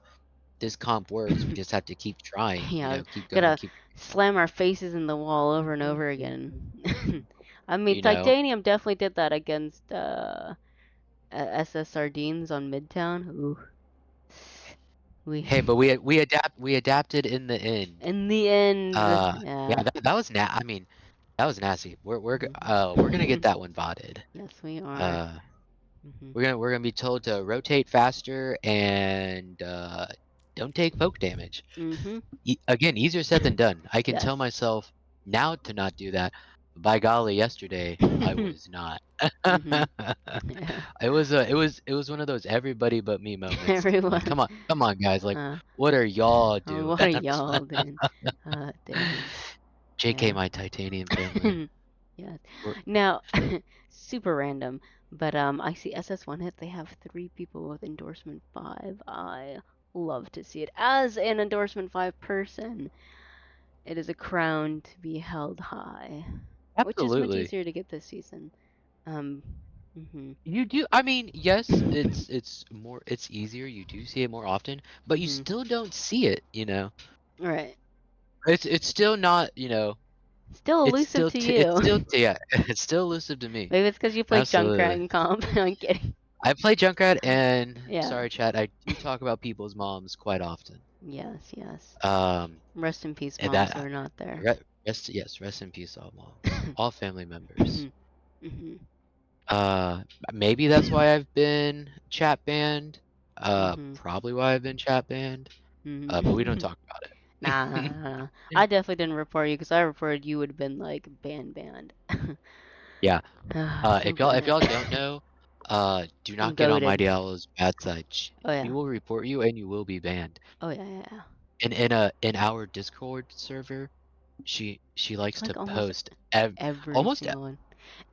this comp works. We just have to keep trying, you Yeah, know, keep going, gotta keep, slam our faces in the wall over and over again. I mean, you know. Titanium definitely did that against SS Sardines on Midtown. Ooh, we Hey, but we adapted in the end. in the end, Yeah, yeah. that was I mean, that was nasty. We're gonna get Mhm. that one botted. Yes, we are. Uh. Mhm. We're gonna be told to rotate faster and don't take poke damage. Mhm. Again, easier said than done. I can tell Yes. myself now to not do that. By golly, yesterday I was not. Mhm. Yeah. It was one of those everybody but me moments. Like, Everyone. come on, guys. Like, Uh, what are y'all oh, doing? what are y'all doing? Dang. JK, Yeah. my titanium family. Yes. We're Now, super random, but I see SS1 hit. They have 3 people with endorsement 5. I love to see it. As an endorsement 5 person, it is a crown to be held high, which is much absolutely. easier to get this season. Um. Mhm. You do. I mean, yes, it's easier. You do see it more often, but you Mhm. still don't see it, you know. All right. It's still not, you know, Still elusive to it's you. still yeah, it's still elusive to me. Maybe it's because you play Junkrat Absolutely. in comp. I'm kidding. I play Junkrat and Yeah. sorry chat, I do talk about people's moms quite often. Yes. Yes. Um Rest in peace, and moms who that are not there. rest in peace all moms, all family members. Mhm. Mhm. Uh maybe that's why I've been chat banned. Mhm. Probably why I've been chat banned. But we don't Mhm. talk about Nah, nah, it. nah, nah. I definitely didn't report you because I reported you would have been like banned. Yeah. Super If mad. y'all don't know, do I'm not get on goaded. Mighty Owl's bad side. Oh She yeah. will report you and you will be banned. Oh yeah, yeah, yeah. And in our Discord server, she It's likes to like almost post every almost single one.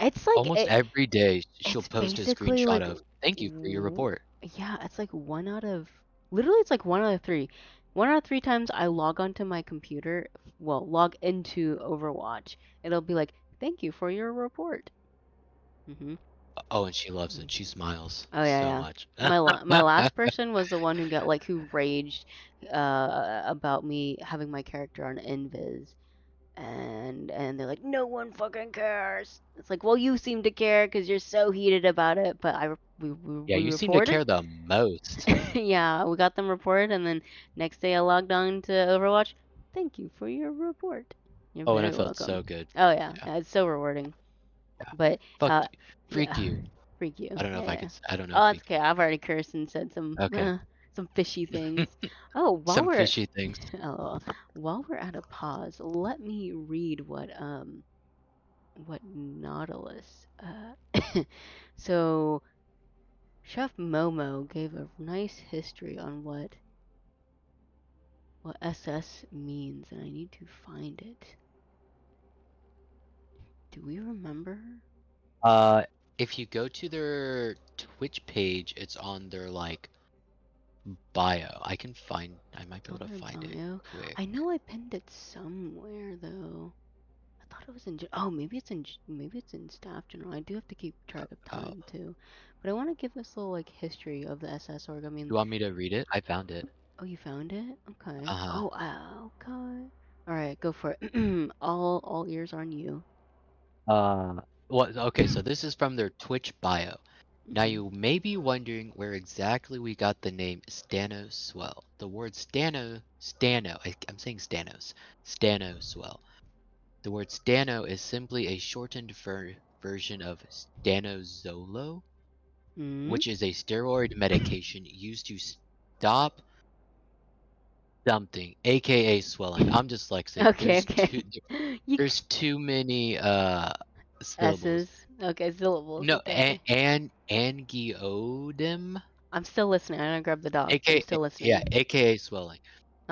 It's like almost every day she'll it's post a basically screenshot like of thank you for your w- report. yeah, it's like one out of literally it's like 1 out of 3. 1 out of 3 times I log onto my computer, well, log into Overwatch, it'll be like, "Thank you for your report." Mhm. Oh, and she loves it. She smiles Oh yeah, so yeah. much. My last person was the one who got like who raged about me having my character on invis, and they're like, no one fucking cares. It's like, well, you seem to care because you're so heated about it. But Yeah, we you seem to reported. care the most. Yeah, we got them reported, and then next day I logged on to Overwatch. Thank you for your report. You're Oh, and very it felt welcome. so good. Oh yeah, Yeah. yeah, it's so rewarding. Yeah. But Fuck uh, you. Freak yeah, you. freak you. I don't know if Yeah, I yeah. could I don't know Oh, if it's we okay. I've already cursed and said okay. some fishy things. Oh, Some fishy things. while we're at a pause, let me read what what Nautilus? So Chef Momo gave a nice history on what SS means, and I need to find it. Do we remember? Uh, if you go to their Twitch page, it's on their like bio. I might be On able to their find it bio? quick. I know I pinned it somewhere though. I thought it was in. Oh, maybe it's in staff general. I do have to keep track of Oh, time too, but I want to give this little like history of the SS org. I mean, you want me to read it? I found it. oh, you found it? Okay. Uh-huh. Oh, okay. All right, go for it. All ears on you. Uh, okay, so this is from their Twitch bio. Now Mhm. you may be wondering where exactly we got the name Stano Swell. The word I'm saying Stano Swell. The word Stano is simply a shortened version of Stanozolo, Mhm. which is a steroid medication used to stop something, aka swelling. I'm dyslexic. Okay, okay. You There's too many syllables. S's. Okay, syllables. No, Okay, okay. angiodem, I'm still listening. I'm gonna grab the dog. I'm aka still yeah, listening. aka swelling.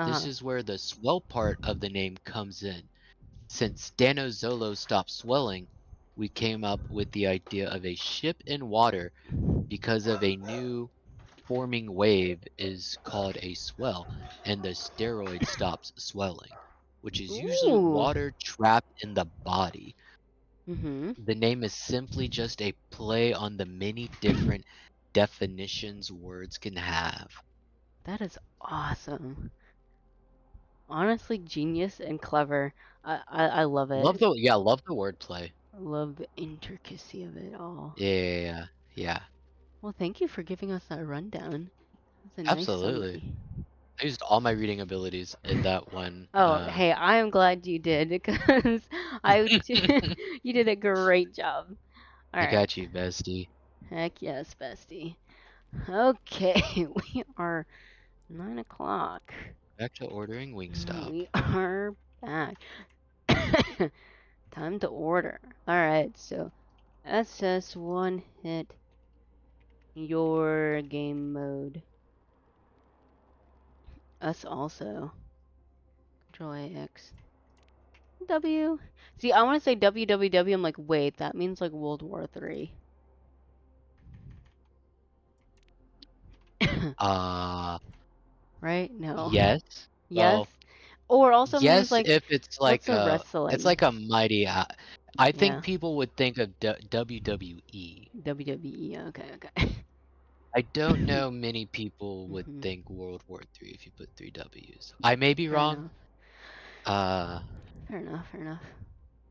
This Uh-huh. is where the swell part of the name comes in. Since Stanozolo stopped swelling, we came up with the idea of a ship in water because of a new forming wave is called a swell, and the steroid stops swelling, which is usually Ooh. water trapped in the body. Mhm. The name is simply just a play on the many different definitions words can have. That is awesome. Honestly, genius and clever. I love it. Love the wordplay. I love the intricacy of it all. Yeah. Well, thank you for giving us that rundown. That's a nice Absolutely. summary. I used all my reading abilities in that one. Oh, hey, I am glad you did because you did a great job. All I right. got you, bestie. Heck yes, bestie. Okay, we are 9 o'clock. Back to ordering Wingstop. We are back. Time to order. All right, so SS one hit your game mode. Us also. Control AX. W. See, I want to say WWW. I'm like, wait, that means like World War Three, Uh, right? No. yes. Yes. Well, Or also means yes, like, if it's what's like a it's wrestling? like a mighty. I think Yeah. people would think of WWE. WWE. Okay, okay. I don't know many people would hmm think World War Three if you put three W's. I may be Fair wrong. enough. Uh, Fair enough. Fair enough.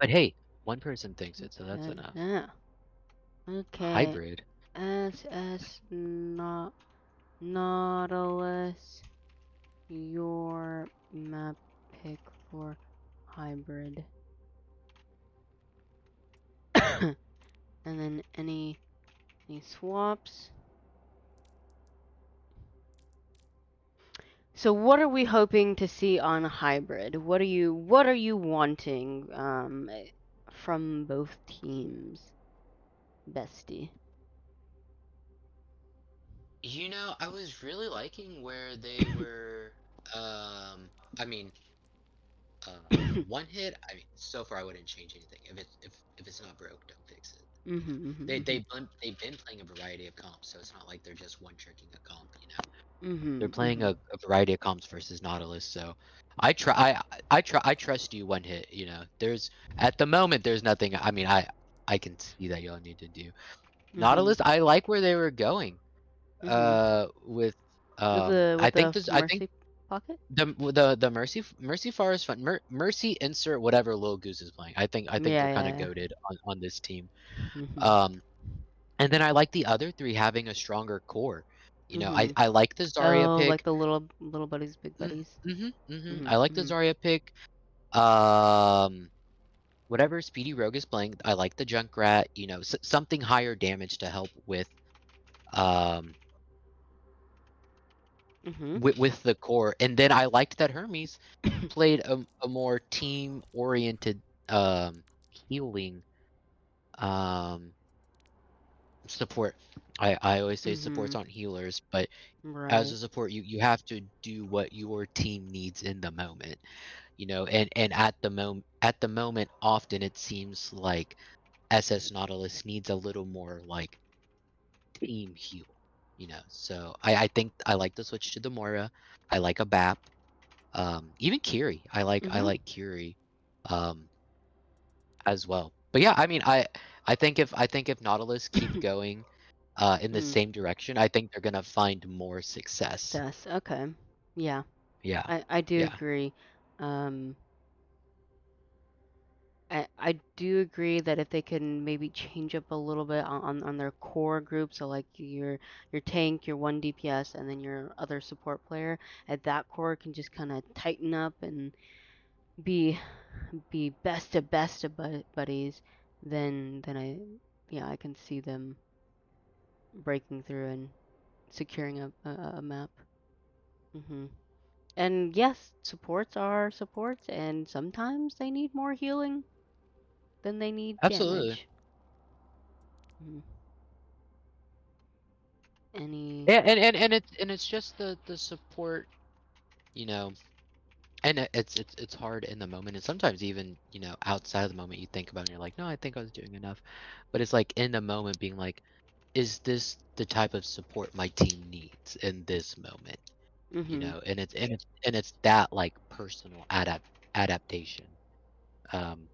but hey, one person thinks it, so that's Good. enough. Yeah. Okay. Hybrid. SS not Nautilus. Your map pick for hybrid. And then any swaps. So what are we hoping to see on hybrid? What are you wanting from both teams, bestie? You know, I was really liking where they were. I mean, one hit. I mean, so far I wouldn't change anything. If it's not broke, don't fix it. They've been playing a variety of comps, so it's not like they're just one tricking a comp. You know, they're playing mhm. a variety of comps versus Nautilus. So I trust you one hit. You know, there's at the moment there's nothing. I mean, I can see that y'all need to do Mhm. Nautilus. I like where they were going. Mhm. With With the I with think the this I think mercy pocket? the Mercy Far is fun. Mercy insert whatever Lil Goose is playing. I think Yeah, they're kind of yeah, goaded on this team. yeah. Mhm. Um, and then I like the other three having a stronger core. You know, Mhm. I like the Zarya Oh, like pick. the little buddies, big Mm, buddies. I Mhm. like the Mhm. Zarya pick. Um, whatever Speedy Rogue is playing, I like the Junkrat. You know, something higher damage to help um Mhm. with the core. And then I liked that Hermes played a more team oriented healing. um support. I always say supports Mhm. aren't healers, but as Right. a support, you have to do what your team needs in the moment, you know. And at the moment, often it seems like SS Nautilus needs a little more like team heal, you know. So I think I like to switch to the Moira. I like a BAP. Even Kiri. I Mhm. like Kiri, um, as well. But yeah, I mean, I think if Nautilus keep going, in the Mm. same direction, I think they're gonna find more success. Success. Okay. Yeah. Yeah, I do yeah, agree. Um, I do agree that if they can maybe change up a little bit on their core group, so like your tank, your one DPS, and then your other support player, at that core can just kind of tighten up and be best of buddies, then I can see them breaking through and securing a map. hmm And yes, supports are supports, and sometimes they need more healing than they need absolutely. damage. Mhm. Any. And it's just the support, you know. And it's hard in the moment, and sometimes even, outside of the moment, you think about it and you're like, no, I think I was doing enough. But it's like in the moment being like, is this the type of support my team needs in this moment? Mhm. And it's that like personal adaptation, um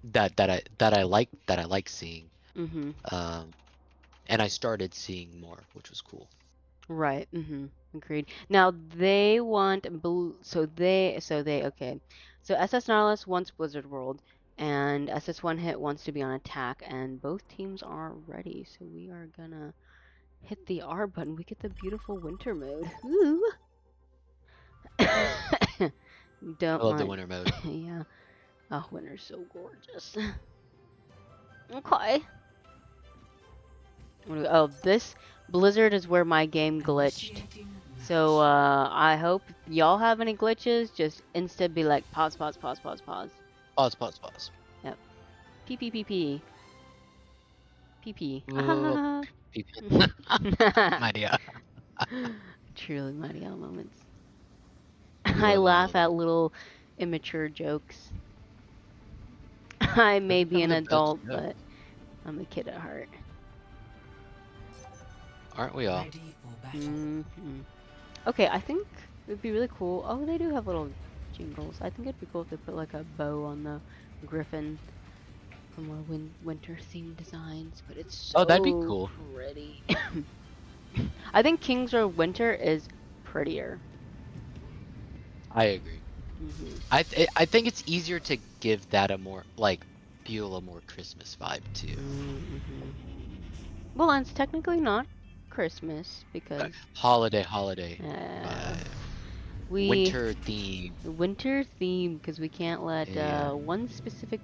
that I like seeing, Mhm. um and I started seeing more, which was cool. Right. Mhm. Agreed. Now they want blue. So they okay. So SS Nautilus wants Blizzard World, and SS One Hit wants to be on attack, and both teams are ready. So we are gonna hit the R button. We get the beautiful winter mode. Ooh. I Don't love the mind. winter mode. Yeah. Oh, winter's so gorgeous. Okay. Oh, this Blizzard is where my game glitched. So I hope y'all have any glitches. Just insta be like pause, pause, pause, pause, pause. Pause, pause, pause. Yep. P P P P P P. Whoa, my idea. Truly mighty owl moments. We I love them. We laugh love at them. little immature jokes. I Those may be are some an of the best adult, jokes, but I'm a kid at heart. aren't we all? hmm Okay, I think it'd be really cool. Oh, they do have little jingles. I think it'd be cool if they put like a bow on the griffin for more winter themed designs, but it's Oh, that'd be so cool. pretty. I think King's Row Winter is prettier. I agree. hmm I think it's easier to give that a more like feel a more Christmas vibe too. hmm Well, and it's technically not Christmas because Holiday uh, vibe. we Winter theme. winter theme because we can't let Yeah. one specific.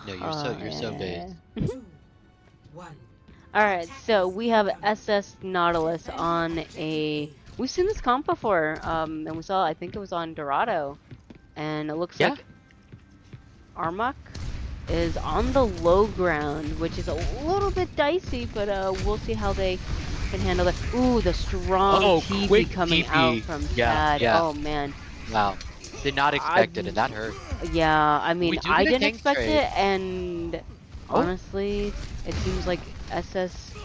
No, you're so base. Yeah. All right, so we have SS Nautilus on a. We've seen this comp before, and we saw. I think it was on Dorado, and it looks Yeah. like Armok is on the low ground, which is a little bit dicey, but we'll see how they can handle it. Ooh, the strong Oh, TP quick coming out TP. from Yeah, Chad. yeah. Oh man, Wow. Did not I expect it, and that hurt. yeah, I We mean do I get a didn't King's expect trade. it, and Oh, honestly, it seems like SS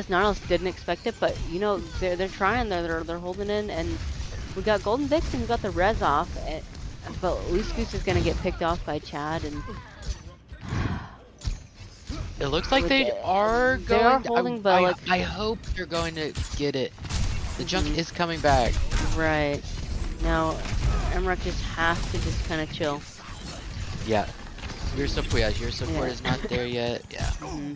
Nautilus didn't expect it, but you know they're trying, they're holding in, and we got Golden Vixen, we got the res off, but Loose Goose is gonna get picked off by Chad, and it looks like with they are they are going to, holding, but I like, I hope they're going to get it. The junk mhm, is coming back. right now, Emrak just has to just kind of chill. Yeah. Your support Yeah. is not there yet. Yeah. hmm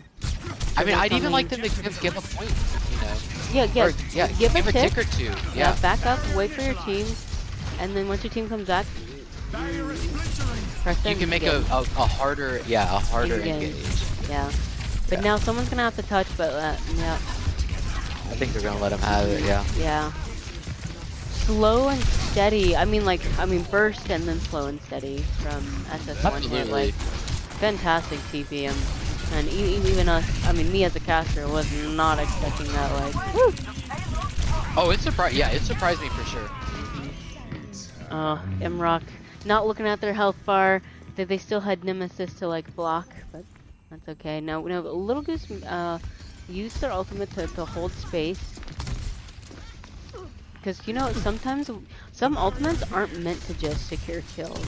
I mean, Trigger I'd even like coming. them to give a point, you know. Yeah, yeah. Or yeah, Give a give a tick. tick or two. Yeah, Yeah. back up, wait for your team, and then once your team comes back, press You them can make again. a harder, yeah, a harder Engage. engage. Yeah. But Yeah. now someone's gonna have to touch, but yeah. I think they're gonna let him have it. Yeah. Yeah. slow and steady. I mean, burst and then slow and steady from SS1 hit. Absolutely. Like, fantastic TP. And even us, I mean, me as a caster was not expecting that. Like, woo! Oh, it surprised. Yeah, it surprised me for sure. Imrock not looking at their health bar. They still had Nemesis to like block, but that's okay. Now, Little Goose used their ultimate to hold space. Because you know, sometimes some ultimates aren't meant to just secure kills.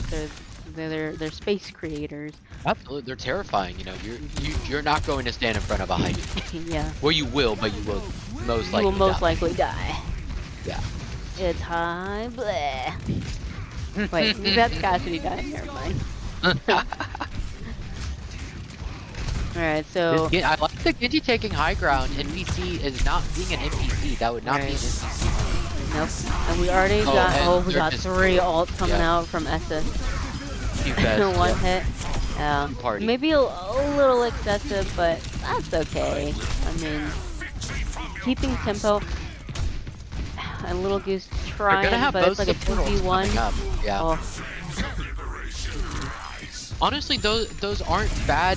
They're space creators. Absolutely, they're terrifying. You know, you're not going to stand in front of a Hydra. Yeah. Well, you will, but you will most likely. You will most likely die. Yeah. It's high bleh. Wait, that's Cassidy dying. Never mind. Alright, so I like the Genji taking high ground. NPC is not being an NPC. That would not be an NPC. Nope. And we already we got 3 ults coming out from SS. One hit. Maybe a little excessive, but that's okay. I mean, keeping tempo. And Little Goose trying, but it's like a 2v1. Yeah. Oh. Honestly, those aren't bad.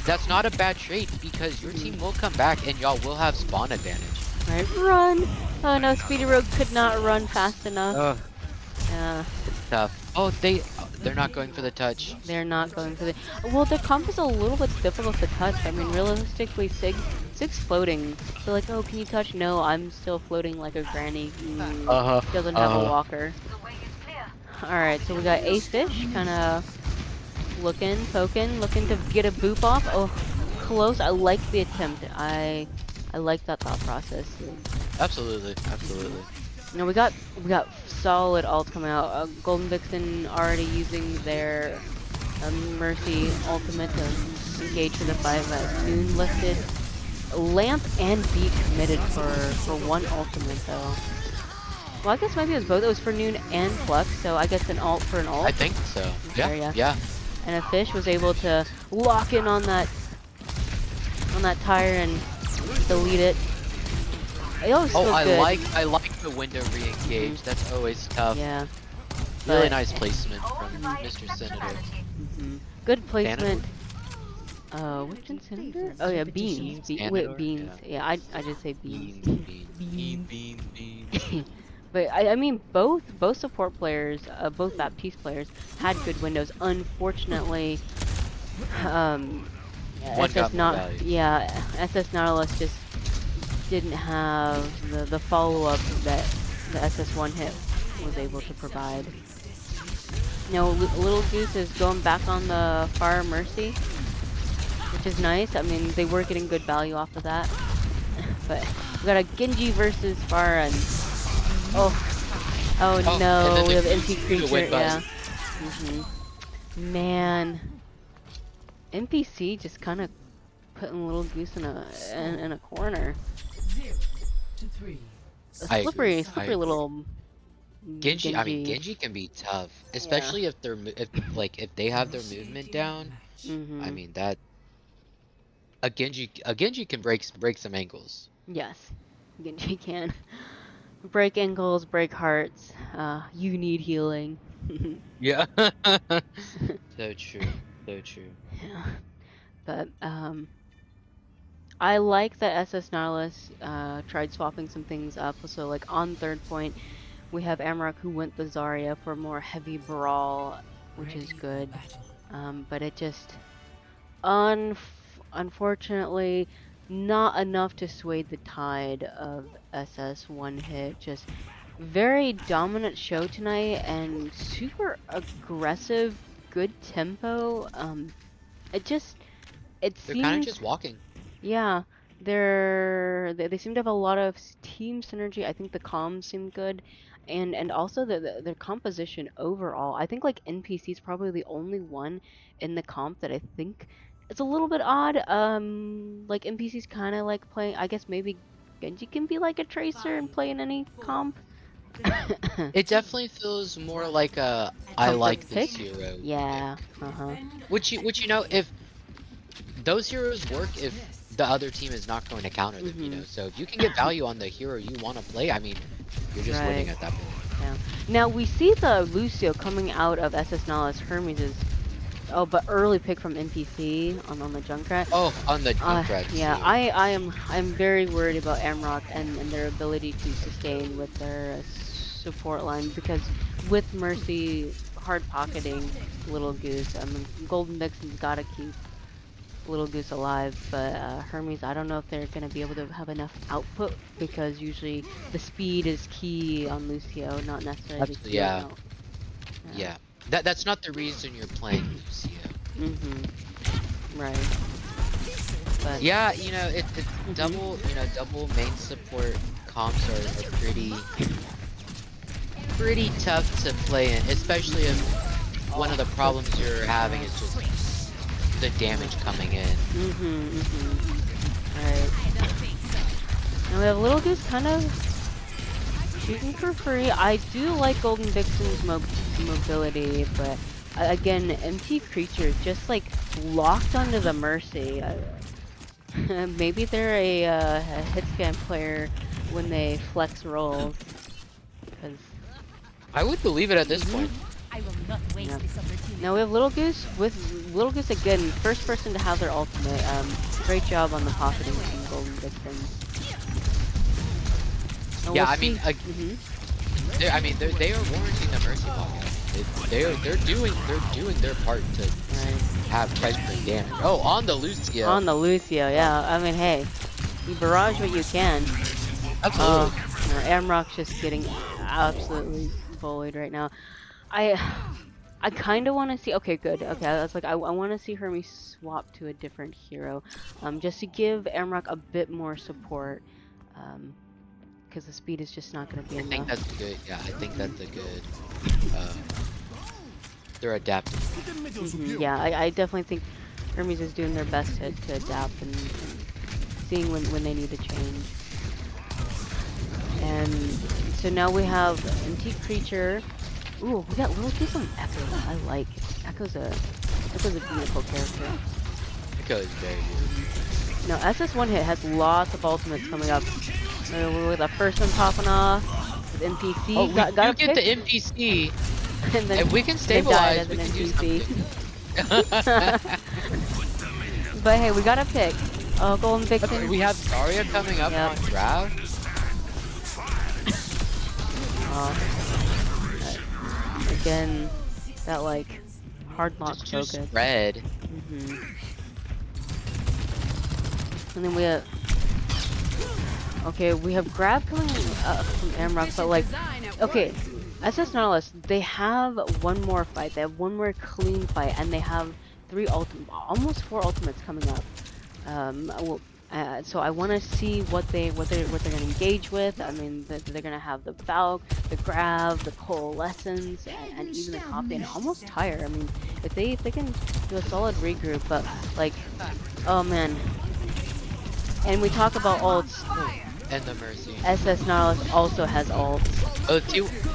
That's not a bad trait because your team will come back and y'all will have spawn advantage. Right, run! Oh no, Speedy Rogue could not run fast enough. Yeah. It's tough. Oh, they're not going for the touch. They're not going for the. Well, the comp is a little bit difficult to touch. I mean, realistically, Sig's floating. So like, oh, can you touch? No, I'm still floating like a granny. Doesn't have a walker. All right, so we got a fish, kind of poking, looking to get a boop off. Oh, close. I like the attempt. I like that thought process. Absolutely. No, we got solid ults coming out. Golden Vixen already using their Mercy ultimate to engage for the fight. Noon lifted. Lamp and Beat committed for one ultimate though. Well, I guess maybe it was both. It was for Noon and Flux, so I guess an ult for an ult. I think so. Yeah. And a fish was able to lock in on that tire and delete it. It always feels good. I like the window re-engage. That's always tough. Yeah. Really nice placement from Mr. Senator. Good placement. Which Incinerator? Oh yeah, Beans. Beans. Yeah, I just say Beans. Beans. But I mean, both support players, both that piece players had good windows. Unfortunately, SS Nautilus just didn't have the follow-up that the SS1 hit was able to provide. Now, Little Goose is going back on the Fire Mercy, which is nice. I mean, they were getting good value off of that. But we got a Genji versus Fire, and oh no, we have NP Creature, yeah. Man, NPC just kind of putting Little Goose in a corner. 0 to 3. A slippery little Genji. I mean, Genji can be tough, especially if they have their movement down. I mean that a Genji can break some ankles. Yes, Genji can break ankles, break hearts. You need healing. Yeah. So true. Yeah. But I like that SS Nautilus tried swapping some things up. So like on third point, we have Amarok who went the Zarya for more heavy brawl, which is good. But it just unfortunately not enough to sway the tide of SS one hit. Just very dominant show tonight and super aggressive, good tempo. It seems They're kind of just walking. Yeah, they seem to have a lot of team synergy. I think the comms seem good, and also their composition overall. I think like NPC is probably the only one in the comp that I think it's a little bit odd. Like NPCs kind of like playing. I guess maybe Genji can be like a tracer and play in any comp. It definitely feels more like a I like this pick? hero. Yeah. Which you know, if those heroes work, if the other team is not going to counter them, you know. So if you can get value on the hero you want to play, I mean, you're just winning at that point. Yeah. Now we see the Lucio coming out of SS Nautilus. Hermes is but early pick from NPC on the Junkrat. Oh, on the Junkrat Yeah, too. I'm very worried about Amrock and their ability to sustain with their support line because with Mercy hard pocketing Little Goose, I mean Golden Vixen's gotta keep Little Goose alive, but Hermes, I don't know if they're gonna be able to have enough output because usually the speed is key on Lucio, not necessarily the healing Yeah, out. yeah. That's not the reason you're playing Lucio. Right. But Yeah, you know, it's double, double main support comps are pretty tough to play in, especially if one of the problems you're having is just the damage coming in. Right. Now we have Little Goose kind of shooting for free. I do like Golden Vixen's mobility, but again, empty creatures just like locked onto the Mercy. Maybe they're a hit scan player when they flex rolls, because I would believe it at this point. I will not waste Yep. this opportunity. Now we have Little Goose with Little Goose again, first person to have their ultimate. Great job on the pocketing from Golden Vixen. Yeah, I mean, they are warranting the Mercy pocket. They're doing their part to have price per damage. Oh, on the Lucio. On the Lucio, yeah. I mean, hey, you barrage what you can. Absolutely. Amrock's just getting absolutely bullied right now. I kind of want to see. Okay, good. Okay, I was like, I want to see Hermes swap to a different hero, just to give Amrock a bit more support, because the speed is just not going to be I enough. think that's good. Yeah, I think that's a good. They're adapting. Yeah, I definitely think Hermes is doing their best to adapt and seeing when they need to change. And so now we have Antique Creature. Ooh, we got Little Goose on Echo. I like Echo's a beautiful character. Echo is very good. Now SS1 hit has lots of ultimates coming up. With the first one popping off with NPC. Oh, got a get pick. the NPC. And then If we can they died stabilize, as we an can do NPC. something. But hey, we got a pick. Golden Vixen. We have Zarya coming up on Grav. Again, that like hard lock Just focus. spread. And then we have we have Grab coming from Amrock, but like SS Nautilus, they have one more fight. They have one more clean fight, and they have almost 4 ultimates coming up. So I want to see what they're gonna engage with. I mean, they're gonna have the Valk, the Grab, the Coalescence, and even the Copy, and almost Tire. I mean, if they can do a solid regroup, but like, oh man. And we talk about ults. And the Mercy. SS Nautilus also has ults. Oh,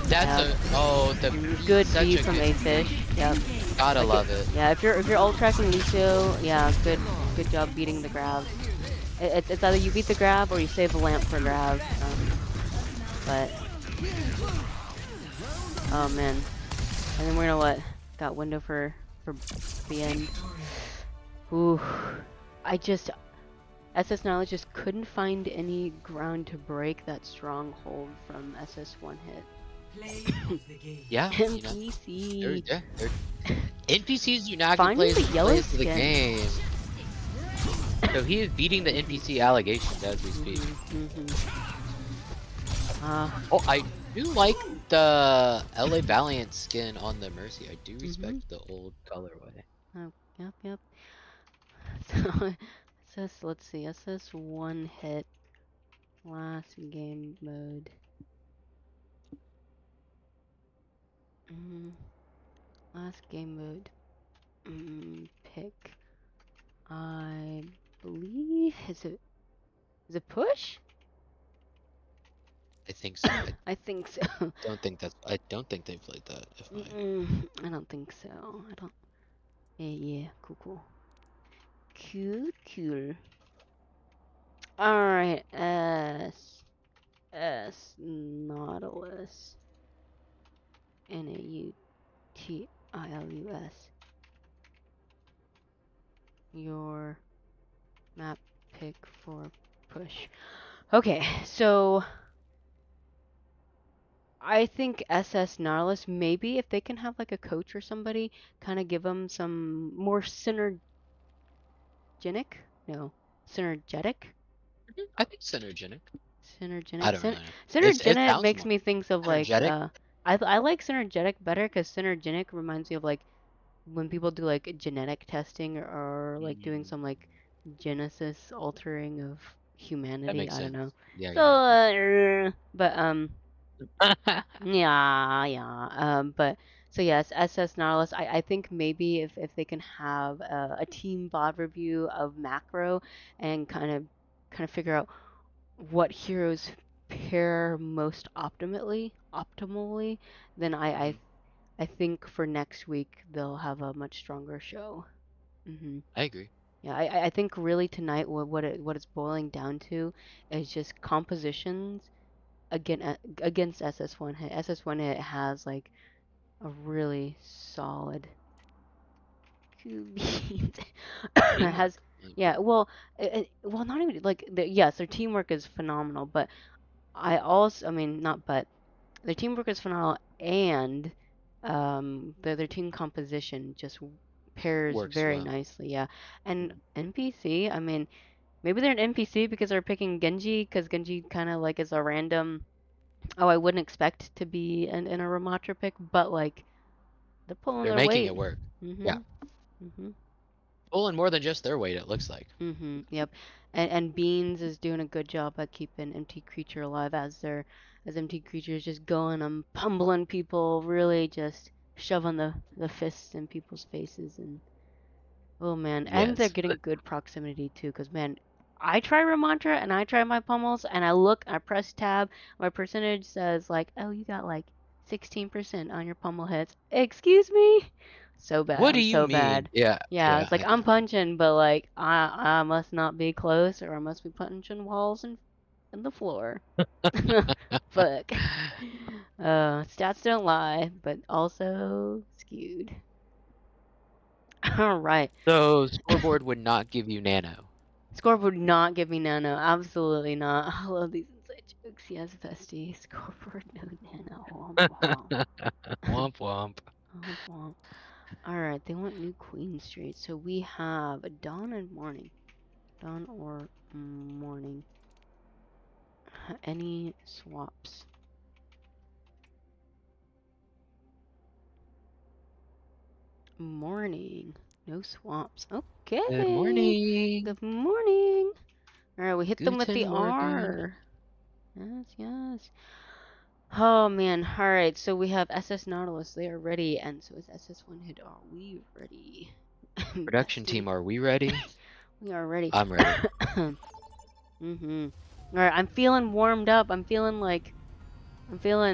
that's the good such B a from good, A-Fish. Yep. Gotta love it. Yeah, if you're ult tracking Lucio, yeah, good job beating the grab. It's either you beat the grab or you save the lamp for grab. But oh man, and then we're gonna got window for the end. Ooh, SS Knowledge just couldn't find any ground to break that stronghold from SS1 hit. Yeah, NPC. they're NPCs do not get Finding plays the yellow of the skin. game. So he is beating the NPC allegations as we speak. Oh, I do like the LA Valiant skin on the Mercy. I do respect the old colorway. Oh, yep. So, let's see, SS1 hit last game mode. Last game mode. Pick. I believe is it push? I think so. I think so. I don't think they played that. I don't think so. I don't. Yeah. Cool. Cool. All right. S Nautilus. Nautilus. Your map pick for push. Okay, so I think SS Nautilus, maybe if they can have like a coach or somebody, kind of give them some more synergenic? No, synergetic? I think synergenic. I Synergenic. don't really know. It Synergenic sounds makes more me think of like, energetic. I like synergetic better because synergenic reminds me of like when people do like genetic testing or like doing Mm, some like genesis altering of that humanity. makes I don't sense. know. Yeah, So, yeah, but yeah. yeah, yeah. But so yes, SS Nautilus. I think maybe if they can have a team VOD review of macro and kind of figure out what heroes pair most optimally, then Mhm. I think for next week they'll have a much stronger show. I agree. Yeah, I think really tonight what it's boiling down to is just compositions against SS1 hit. SS1 hit has like a really solid QB. It Teamwork. has yeah, well not even like yes, their teamwork is phenomenal, but I mean not but their teamwork is phenomenal and their team composition just pairs Works very well. nicely, yeah. And Mhm. NPC, I mean, maybe they're an NPC because they're picking Genji because Genji kind of like is a random. Oh, I wouldn't expect to be in a Ramatra pick, but like they're pulling They're their making weight. it work. Yeah. Mhm. Mhm. Pulling more than just their weight, it looks like. Mhm. Yep. And Beans is doing a good job at keeping MT Creature alive as MT Creature is just going pummeling people, really just shoving the fists in people's faces and oh man, and they're Yes. getting good proximity too, because man, I try Ramantra and I try my pummels and I look, I press tab, my percentage says like, oh, you got like 16% on your pummel hits. Excuse me? So bad, What do I'm you so mean? bad. Yeah, Yeah, yeah, it's like I'm punching, but like I must not be close or I must be punching walls and the floor. Fuck. Stats don't lie, but also skewed. All right. So scoreboard would not give you nano. Scoreboard would not give me nano. Absolutely not. I love these inside jokes. Yes, bestie. Scoreboard no nano. Womp womp. Womp womp. Womp womp. Alright, they want new Queen Street. So we have dawn and morning. Dawn or morning. Any swaps? Morning. No swaps. Good Okay. morning. Good morning. Alright, we hit them with the Guten Morgen. R. Yes, yes. Oh man, alright, so we have SS Nautilus, they are ready, and so is SS1 hit. Are we ready? Production Bestie. team, are we ready? We are ready. I'm ready. Mm-hmm. Alright, I'm feeling warmed up. I'm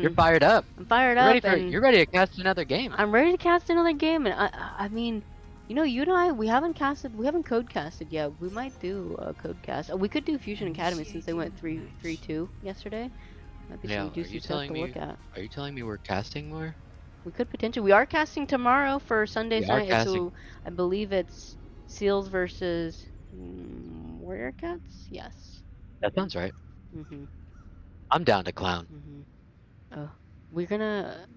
You're feeling fired up. I'm fired up and You're ready to cast another game. I'm ready to cast another game and I mean, you and I we haven't code casted yet. We might do a code cast. We could do Fusion Academy since they went 3-2 yesterday. Might be Yeah, some juicy stuff to look at. are you telling me we're casting more? We could potentially. We are casting tomorrow for We Sunday's are night. casting. So I believe it's Seals versus Warrior Cats. Yes. That sounds right. Mhm. I'm down to clown. Mhm. Oh, we're gonna.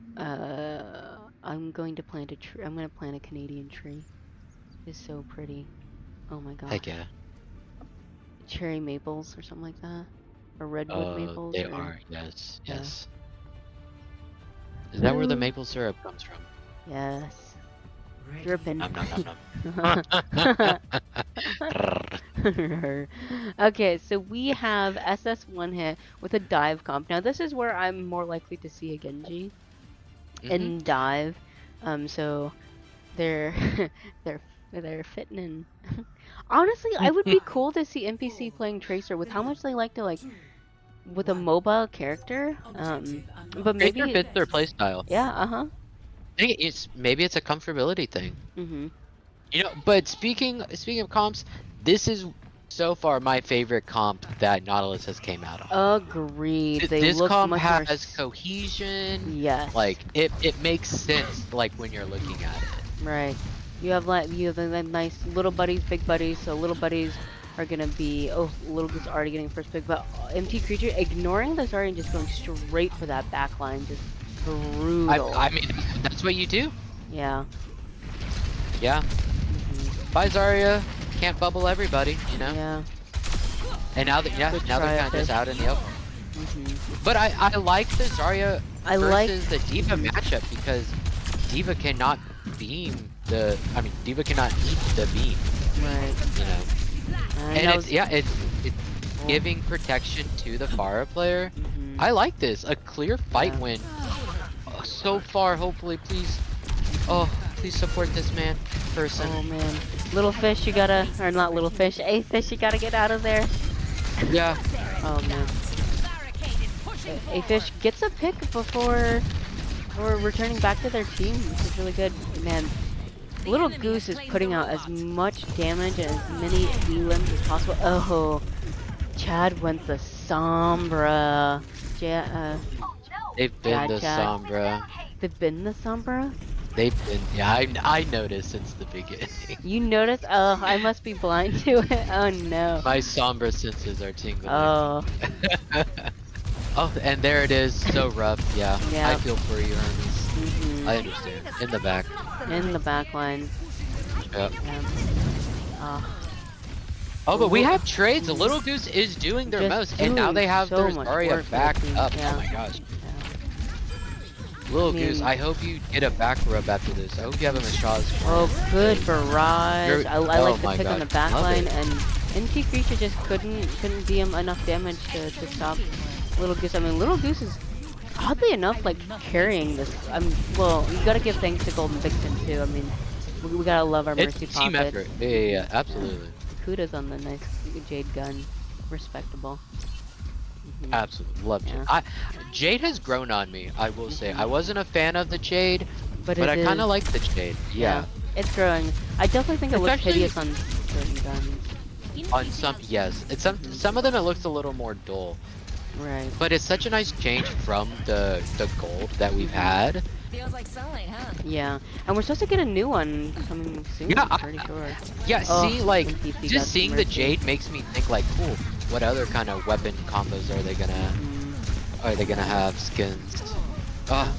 I'm going to plant a tree. I'm gonna plant a Canadian tree. It's so pretty. Oh my Heck gosh. yeah. Cherry maples or something like that, or redwood maples They or are. Yes, yeah. yes. Is that where the Hello. maple syrup comes from? Yes. Ready Dripping. Nom nom nom Okay, nom. so we have SS1 hit with a dive comp. Now this is where I'm more likely to see a Genji Mhm. in dive. So they're they're they're fitting in. Honestly, I would be 5, cool to see NPC 4, playing Tracer with how 3, much they like to like 2, with a 1. mobile character. Objective But unlocked. Tracer maybe fits their Defense. playstyle. yeah, uh-huh. I think maybe it's a comfortability thing. Mhm. You know, but speaking of comps, this is so far my favorite comp that Nautilus has came out on. Agreed. They This look comp much more. has cohesion. Yes. Like it makes sense like when you're looking at it. Right. You have the nice little buddies, big buddies. So little buddies are gonna be little goose already getting first pick, but MT creature ignoring the Zarya and just going straight for that back line, just brutal. I mean that's what you do. Yeah. Yeah. Bye Zarya. Can't bubble everybody, you know. Yeah. And now that Good now they're try, kind of just Fish. out in the open. But I like the Zarya I like. versus the Diva matchup because Diva cannot beam Diva cannot eat the beam, Right. you know. And it's giving protection to the Pharah player. I like this. A clear fight Yeah. win. So far, hopefully, please. Oh, please support this person. Oh man. Little fish, you gotta, or not little fish, hey fish, you gotta get out of there. Yeah. Oh man. A fish gets a pick before returning back to their team, which is really good. Man, Little Goose is putting out as much damage and as many elims as possible. Oh, Chad went the Sombra. They've been the Chad. Sombra. They've been the Sombra? They've been, yeah, I noticed since the beginning. You noticed? Oh, I must be blind to it. Oh no. My Sombra senses are tingling. Oh. Oh, and there it is. So rough. Yeah. Yeah. I feel for you, Hermes. I understand. In the back. In the back line. Yep. Yeah. Oh, but we have trades. The Little Goose is doing their Just most, and now they have so their much Zarya work for the back team, up. yeah. Oh my gosh. Yeah. Little I mean- Goose, I hope you get a back rub after this. I hope you have a massage. Oh, good barrage. I oh like the my pick on the God, back love line, it. and MT Creature just couldn't DM enough damage to stop Little Goose. I mean, Little Goose is oddly enough like carrying this. Well, you gotta give thanks to Golden Vixen too. I mean, we gotta love our It's Mercy a team Pocket. effort. Yeah, absolutely. Kudos on the nice Jade gun, respectable. Absolutely. Love Jade. Yeah. Jade has grown on me, I will say. I wasn't a fan of the Jade, But I it kind of is- like the Jade. Yeah. It's growing. I definitely think it looks Especially- hideous on certain guns. On some, yes. It's some of them it looks a little more dull. Right. But it's such a nice change from the gold that we've had. Feels like sunlight, huh? Yeah. And we're supposed to get a new one coming soon, Yeah, I'm pretty sure. Yeah, Oh, see, like, when TP got just seeing the Mercy. Jade makes me think, like, cool, what other kind of weapon combos are they gonna have? Skins. Oh,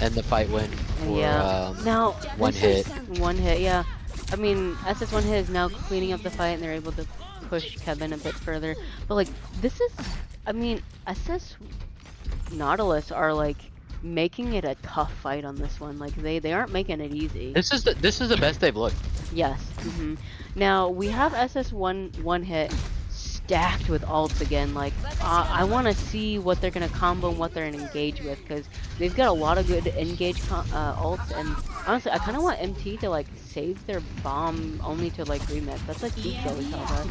and the fight win for, Yeah. Now, one this hit. is one hit, yeah. I mean, SS one hit is now cleaning up the fight and they're able to push Kevin a bit further. But like, this is, I mean, SS Nautilus are like making it a tough fight on this one. Like they aren't making it easy. This is the best they've looked. Yes. Now we have SS one hit stacked with ults again. Like I want to see what they're gonna combo and what they're gonna engage with, because they've got a lot of good engage ults. And honestly, I kind of want MT to like save their bomb only to like remix. That's like Geek always tells us.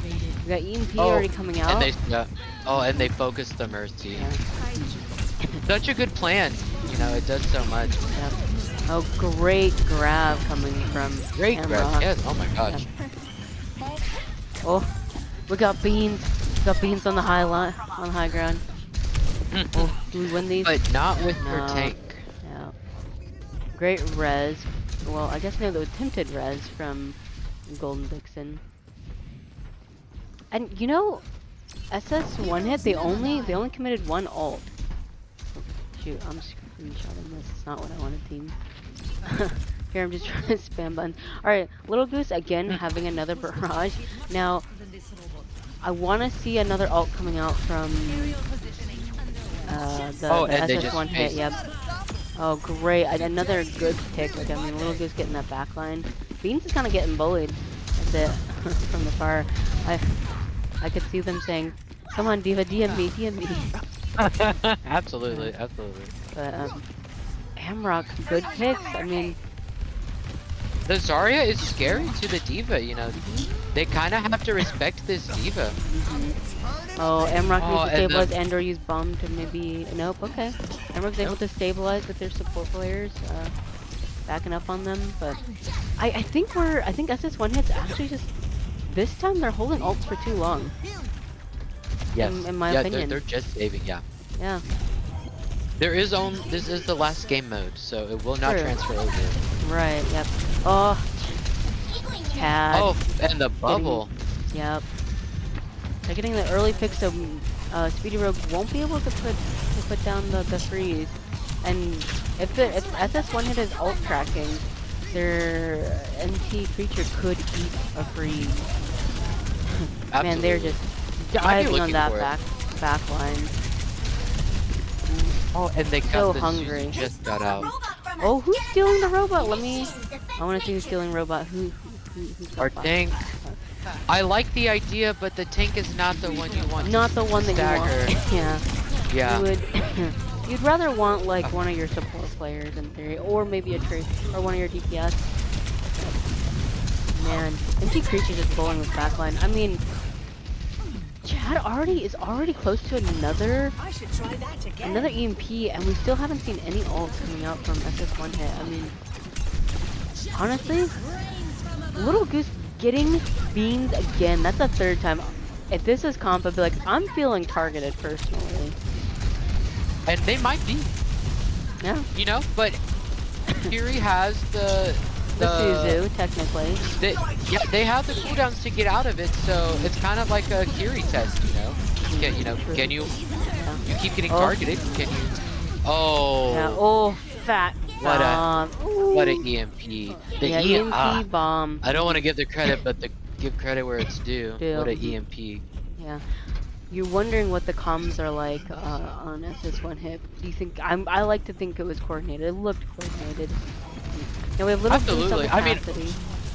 We got EMP already coming out. And they focus the Mercy. Yeah. Such a good plan. You know, it does so much. Yep. Oh, great grab coming from Great Hamrock. grab. Yes. Oh my gosh. Yep. Oh, we got beans. Got beans on the high line, on high ground. Oh, do we win these? But not with her No. tank. Yeah. Great res. Well, I guess no, the attempted res from Golden Vixen. And you know, SS one hit. They only committed one ult. Shoot, I'm screenshotting this. It's not what I wanted, team. Here, I'm just trying to spam buttons. Alright, Little Goose again having another barrage. Now, I want to see another ult coming out from the and they SS just one hit. phased. Yep. Oh, great! Another good pick. Like, I mean, Little Goose getting that back line. Beans is kind of getting bullied. That's it from the far. I could see them saying, "Come on, Diva, DM me, DM me." Absolutely, absolutely. But Hamrock, good picks. I mean, The Zarya is scary to the Diva, you know. They kind of have to respect this Diva. oh, Hamrock needs to and stabilize the- and/or use bomb to maybe. Nope. Okay. Hamrock's able to stabilize with their support players, backing up on them. But I think SS one hit's actually just this time they're holding ults for too long. Yes. In my Yeah, opinion. they're just saving. Yeah. Yeah. This is the last game mode, so it will not True. transfer over. Right. Yep. Oh, Chad. Oh, and the bubble. Yep. They're getting the early pick, so Speedy Rogue won't be able to put down the freeze. And if SS1 hit is ult tracking, their NT creature could eat a freeze. Man, they're just diving on that back line. Oh, and they got So the hungry. Susie just got out. Oh, who's stealing the robot? I want to see who's stealing robot. Who's Our tank. I like the idea, but the tank is not the one you want. Not the one that you want. Yeah. Yeah. You would. You'd rather want like one of your support players in theory, or maybe a trace, or one of your DPS. Man, empty creatures is bowling with backline. I mean, Chad is already close to another EMP, and we still haven't seen any ults coming out from SS1 hit. I mean, honestly, Little Goose getting beamed again. That's the third time. If this is comp, I'd be like, I'm feeling targeted personally. And they might be. Yeah. You know, but Fury has the Suzu, technically. They have the cooldowns to get out of it, so it's kind of like a Curie test, you know. Can you keep getting targeted? Can you? Oh. Yeah. Oh, fat bomb. What an EMP. The EMP bomb. I don't want to give the credit, but give credit where it's due. What an EMP. Yeah. You're wondering what the comms are like on SS1 hit. Do you think? I like to think it was coordinated. It looked coordinated. Now we have little Absolutely. I mean,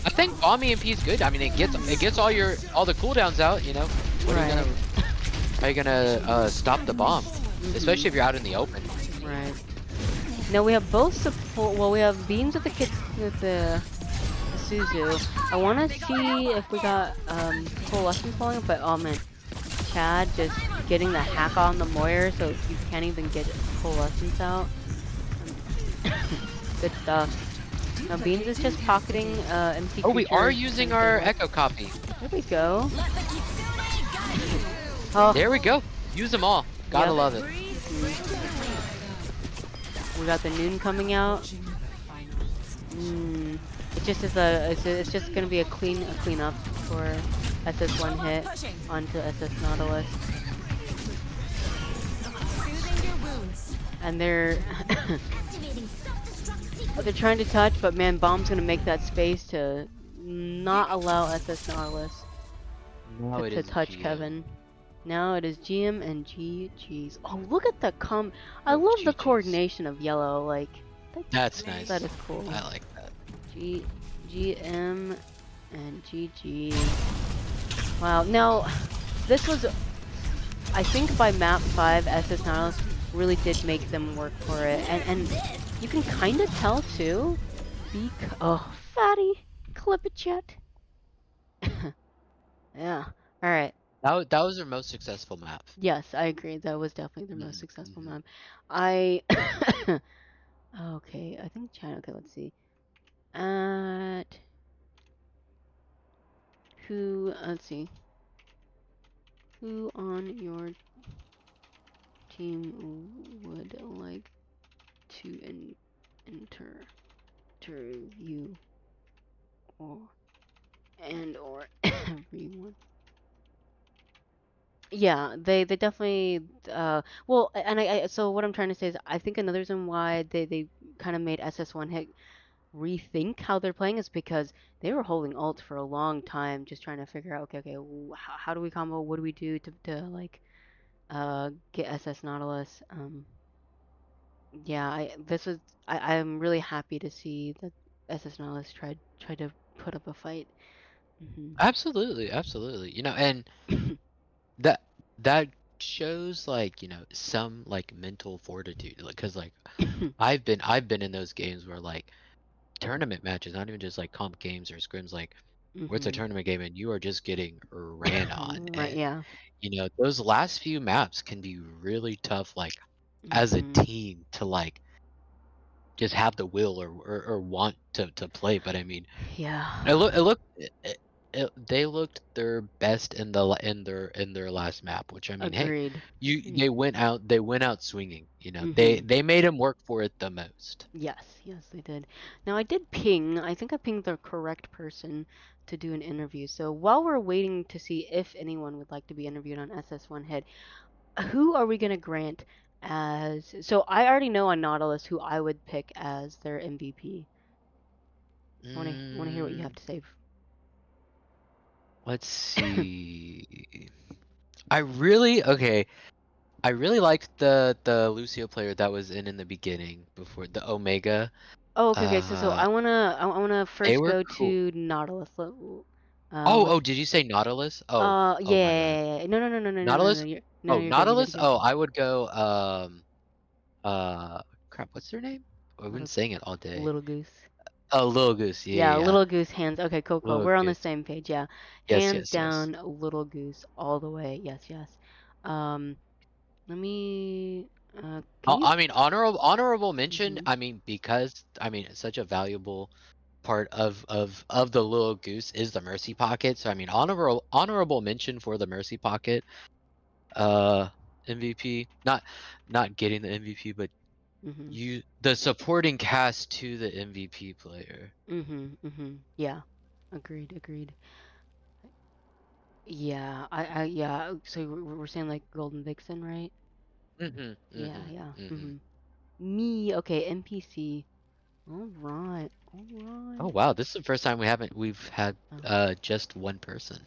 I think bomb EMP is good. I mean, it gets all the cooldowns out. You know. How are you gonna stop the bomb? Especially if you're out in the open. Right. Now we have both support. Well, we have beams with the Suzu. I want to see if we got full lessons falling, but oh man, Chad just getting the hack on the Moyer, so you can't even get full lessons out. Good stuff. Now Beans is just pocketing empty. Oh, we are using our Echo copy. There we go. Oh. There we go. Use them all. Gotta love it. We got the Noon coming out. It just is it's just gonna be a cleanup for SS1 hit onto SS Nautilus. And they're they're trying to touch, but man, Bomb's gonna make that space to not allow SS Nautilus to touch Kevin. Now it is GM and GG's. Oh, look at the I love the coordination of yellow. Like, that's nice. That is cool. I like that. GM and GG. Wow. Now, this was, I think by map 5, SS Nautilus really did make them work for it, and you can kind of tell too. Oh, fatty, clip it, chat. Yeah. All right. That was their most successful map. Yes, I agree. That was definitely their most successful map. Okay, I think China. Okay, let's see. Let's see. Who on your team would like to interview or everyone? Yeah, they definitely well, and so what I'm trying to say is I think another reason why they kind of made SS1 hit rethink how they're playing is because they were holding ult for a long time, just trying to figure out okay, how do we combo? What do we do to like get SS Nautilus? Yeah, I'm really happy to see that SS Nautilus tried to put up a fight. Absolutely. You know, and that shows like, you know, some like mental fortitude, like, cause like I've been in those games where like tournament matches, not even just like comp games or scrims, like where it's a tournament game and you are just getting ran on. Right, And yeah. you know, those last few maps can be really tough, like as a team to like just have the will or want to play. But I mean, yeah, it they looked their best in their last map, which I mean, hey, Agreed. they Yeah. went out swinging. They Mhm. they made him work for it the most. Yes, yes, they did. Now I did ping. I think I pinged the correct person to do an interview. So while we're waiting to see if anyone would like to be interviewed on SS1 Hit, who are we gonna grant as? So I already know on Nautilus who I would pick as their MVP. I wanna hear what you have Mm, to say. let's see. I really okay. I really liked the Lucio player that was in the beginning before the Omega. Oh, okay, okay. So Uh, I wanna they first were go cool. to Nautilus. Oh, Let's. did you say Nautilus? Oh, Yeah, oh yeah, my God. yeah, yeah. No, no, no, no, no, no, no, no. Nautilus? No, Oh, you're good. You're good. Nautilus? You're good. Oh, I would go, crap, what's their name? I've been Little, saying it all day. little goose. Oh, Little Goose. Yeah, Yeah, yeah, yeah. little goose hands. Okay, cool, cool. Little We're on the Goose. same page. Yeah, Yes, hands yes, yes. down, little goose all the way. Yes, yes. Um, let me. Can you? I mean, honorable mention. Mhm. I mean, because I mean, it's such a valuable part of the Little Goose is the Mercy Pocket. So I mean, honorable mention for the Mercy Pocket. Uh, MVP. Not getting the MVP, but Mhm. the supporting cast to the MVP player. Mhm. Mhm. Yeah. Agreed. Agreed. Yeah. Yeah. So we're saying like Golden Vixen, right? Mhm, Yeah. mhm, Yeah. mhm. Mhm. Me. Okay. NPC. All right. All Oh right. wow, this is the first time we've had Oh. just one person.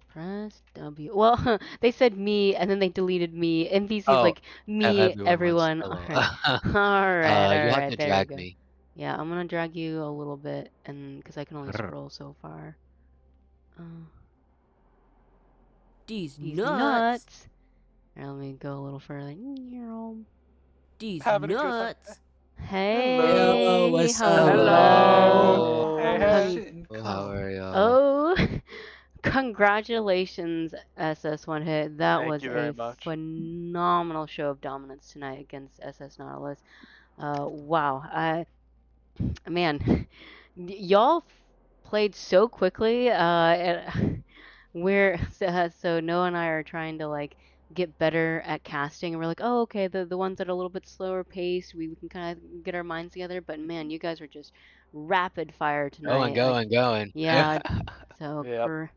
Press W. Well, they said me and then they deleted me. NPC is Oh, like me, everyone wants everyone. All hello. right. All right. You All have right. to There we drag go. me. Yeah, I'm gonna drag you a little bit and because I can only Grr. scroll so far. Uh, These these nuts. nuts. Here, let me go a little further. These Having a good time. nuts. Yo, Hey, what's up? hello. Hello. Hey, Hello. hey. Con Shouldn't Oh, how call. are y'all? oh, congratulations, SS1 Hit. That Thank was you very a much. phenomenal show of dominance tonight against SS Nautilus. Wow. Man, y'all played so quickly. We're so Noah and I are trying to like get better at casting, and we're like, oh, okay, the ones that are a little bit slower paced, we can kind of get our minds together. But man, you guys are just rapid fire Going, tonight. Like, going, going. yeah, so Yep.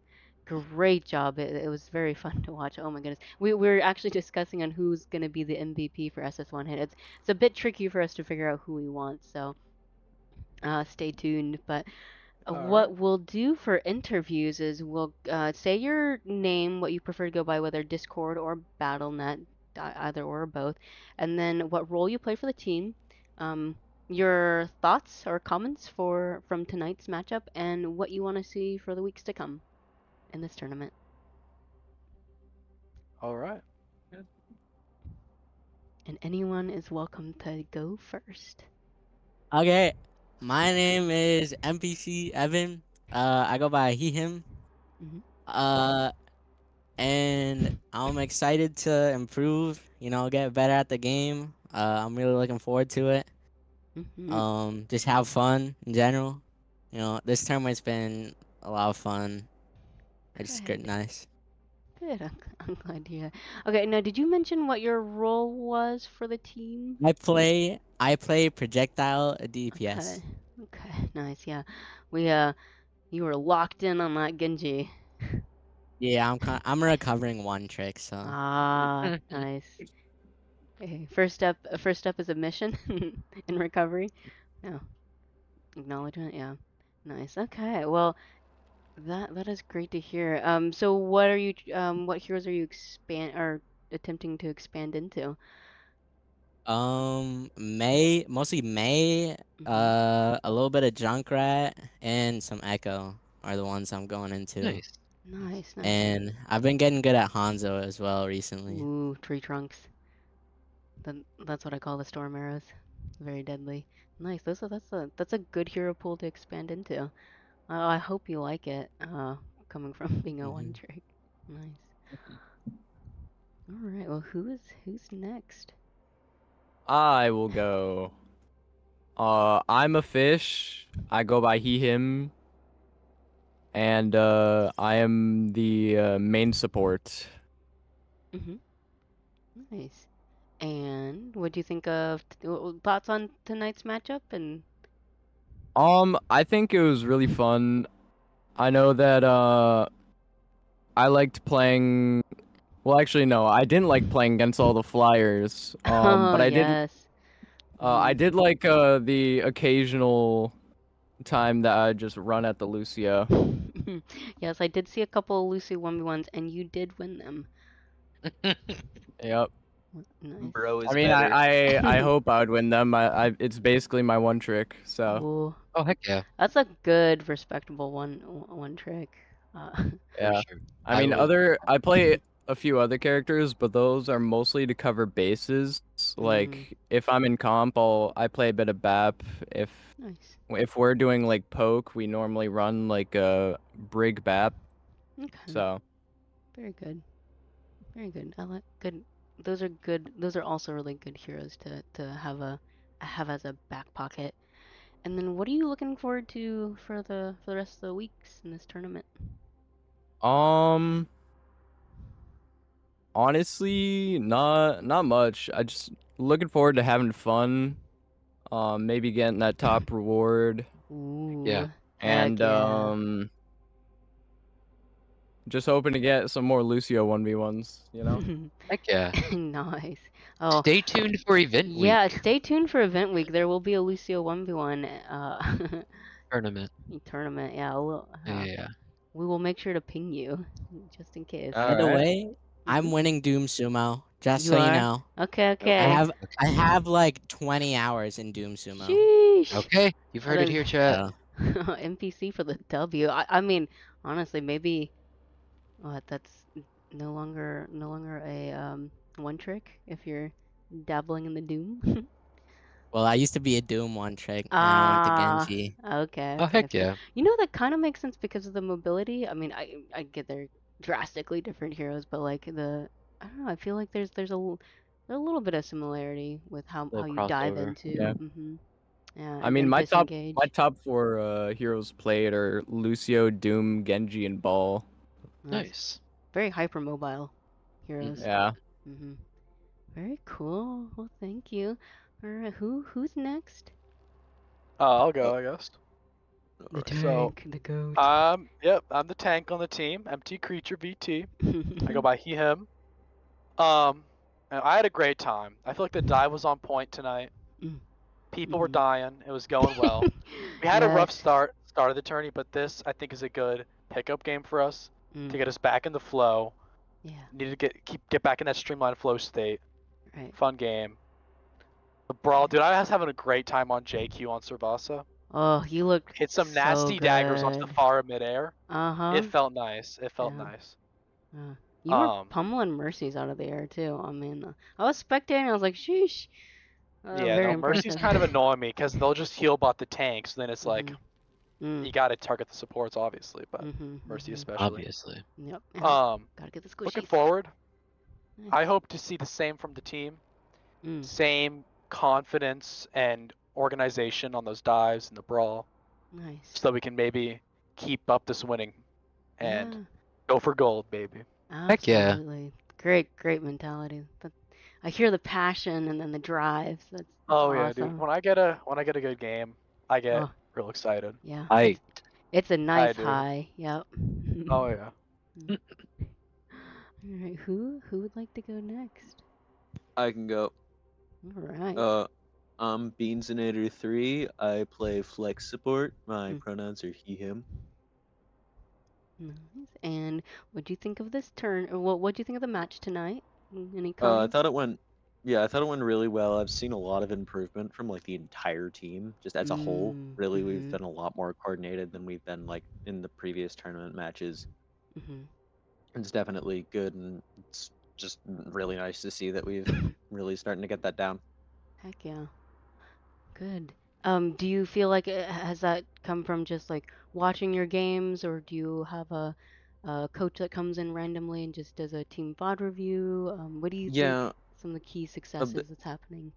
great job. It was very fun to watch. Oh my goodness, we were actually discussing on who's gonna be the MVP for SS1 Hit. It's a bit tricky for us to figure out who we want, so stay tuned. But All right. what we'll do for interviews is we'll say your name, what you prefer to go by, whether Discord or BattleNet, either or both, and then what role you play for the team, um, your thoughts or comments from tonight's matchup, and what you want to see for the weeks to come in this tournament. All right. And anyone is welcome to go first. Okay, my name is NPC Evan. I go by he him. Hmm. Uh, and I'm excited to improve. Get better at the game. I'm really looking forward to it. Hmm. Just have fun in general. This tournament's been a lot of fun. It's good, Good. nice. Good. I'm glad to hear that. Okay, now did you mention what your role was for the team? I play projectile Okay. DPS. Okay. Nice. Yeah. We you were locked in on that Genji. Yeah, I'm recovering one trick, so. Ah, nice. Okay. First up is a mission in recovery. No, acknowledgement. Yeah. Nice. Okay. Well, that is great to hear. So what heroes are you expand or attempting to expand into? May, mostly May, Hmm. a little bit of Junkrat, and some Echo are the ones I'm going into. Nice. Nice. Nice. Nice. And I've been getting good at Hanzo as well recently. Ooh, tree trunks. That's what I call the storm arrows. Very deadly. Nice. That's a good hero pool to expand into. I hope you like it. Coming from being a one Hmm. trick. Nice. All right. Well, who's next? I will go. I'm a fish. I go by he, him. and I am the main support. Mm-hmm. Nice. And what do you think of thoughts on tonight's matchup? And I think it was really fun. I know that I liked playing. Well, actually, no, I didn't like playing against all the flyers. oh But yes. I Mm. did like the occasional time that I just run at the Lucio. Yes, I did see a couple of Lucy 1v1s, and you did win them. Yep. Nice. Bro I is mean, better. I hope I would win them. It's basically my one trick. So Ooh, Oh heck yeah, that's a good, respectable one trick. for yeah. sure. I mean, would. I play a few other characters, but those are mostly to cover bases. Mm, Like if I'm in comp, I play a bit of BAP. If nice. if we're doing like poke, we normally run like a Brig BAP. Okay. So Very good. Very good. I like good. Those are good. Those are also really good heroes to have as a back pocket. And then, what are you looking forward to for the rest of the weeks in this tournament? um, honestly, not much. I just looking forward to having fun. Maybe getting that top reward Yeah. Ooh, heck and yeah. just hoping to get some more Lucio 1v1s, you know? Heck yeah. Nice. Oh, Stay tuned for event yeah, week stay tuned for event week. There will be a Lucio 1v1 tournament. tournament. Yeah, Yeah, yeah. we will make sure to ping you just in case. By the Alright. way, I'm Mhm. winning Doom Sumo. Just You so you are? know, Okay, I okay. Okay. have I Okay. have like 20 hours in Doom Sumo. Sheesh. Okay, you've Well heard it then, here, chat. So NPC for the W. I mean, honestly, maybe what that's no longer a one trick if you're dabbling in the Doom. well, I used to be a Doom one trick, and I went to Ah, Genji. okay, Oh okay. heck yeah. You know that kind of makes sense because of the mobility. I mean, I get they're drastically different heroes, but like I don't know. I feel like there's a little bit of similarity with how Little you dive crossover. into. Yeah. Yeah, I and mean, then my disengage. top four heroes played are Lucio, Doom, Genji, and Ball. Nice. Nice. Very hypermobile Hmm. heroes. Yeah. Mhm. Very cool. Well, thank you. All right, who's next? I'll Uh, go, I guess. The Alright. So, tank, the goat. yep, I'm the tank on the team. Empty creature VT. I go by he him. And I had a great time. I feel like the dive was on point tonight. Mm, People were mhm. dying. It was going well. We had a rough Yes. start of the tourney, but this I think is a good pickup game for us to Mm, get us back in the flow. yeah. Need to get back in that streamlined flow state. Right. Fun game. The brawl, dude. I was having a great time on JQ on Servasa. Oh, you look Hit some so nasty daggers onto the good. far midair. Uh-huh. It felt nice. It felt Yeah. nice. You were Um, pummeling mercies out of the air too. I mean, I was spectating. I was like, sheesh. yeah, Very no, Mercy's impressive. kind of annoying me because they'll just heal bot the tanks. Then it's like Mhm. Mm. you got to target the supports, obviously, but Mhm. Mercy Mhm. especially. Obviously. Yep. Yep. Um, Gotta get the looking squishies. forward, I Nice. hope to see the same from the team. Mm. Same confidence and organization on those dives and the brawl, Nice. so that we can maybe keep up this winning and Yeah. go for gold, baby. Heck yeah. Absolutely. Great, great mentality. But I hear the passion and then the drive. That's Oh yeah, dude. awesome. When I get a good game, I get Oh, real excited. yeah. I It's a I nice do. high. Yep. Oh yeah. Mm. All right, who would like to go next? I can go. All right. Uh, I'm Beansinator 3. I play flex support. My Mm, pronouns are he, him. nice. And what do you think of this turn? Or what do you think of the match tonight? Any I comments? thought it went, yeah, I thought it went really well. I've seen a lot of improvement from like the entire team, just as a whole. Really, we've Mm-hmm. been a lot more coordinated than we've been like in the previous tournament matches. Mm-hmm. It's definitely good, and it's just really nice to see that we've really starting to get that down. Heck yeah. Good. Do you feel like has that come from just like watching your games, or do you have a coach that comes in randomly and just does a team VOD review? What do you think Yeah, some of the key a bit. successes that's happening?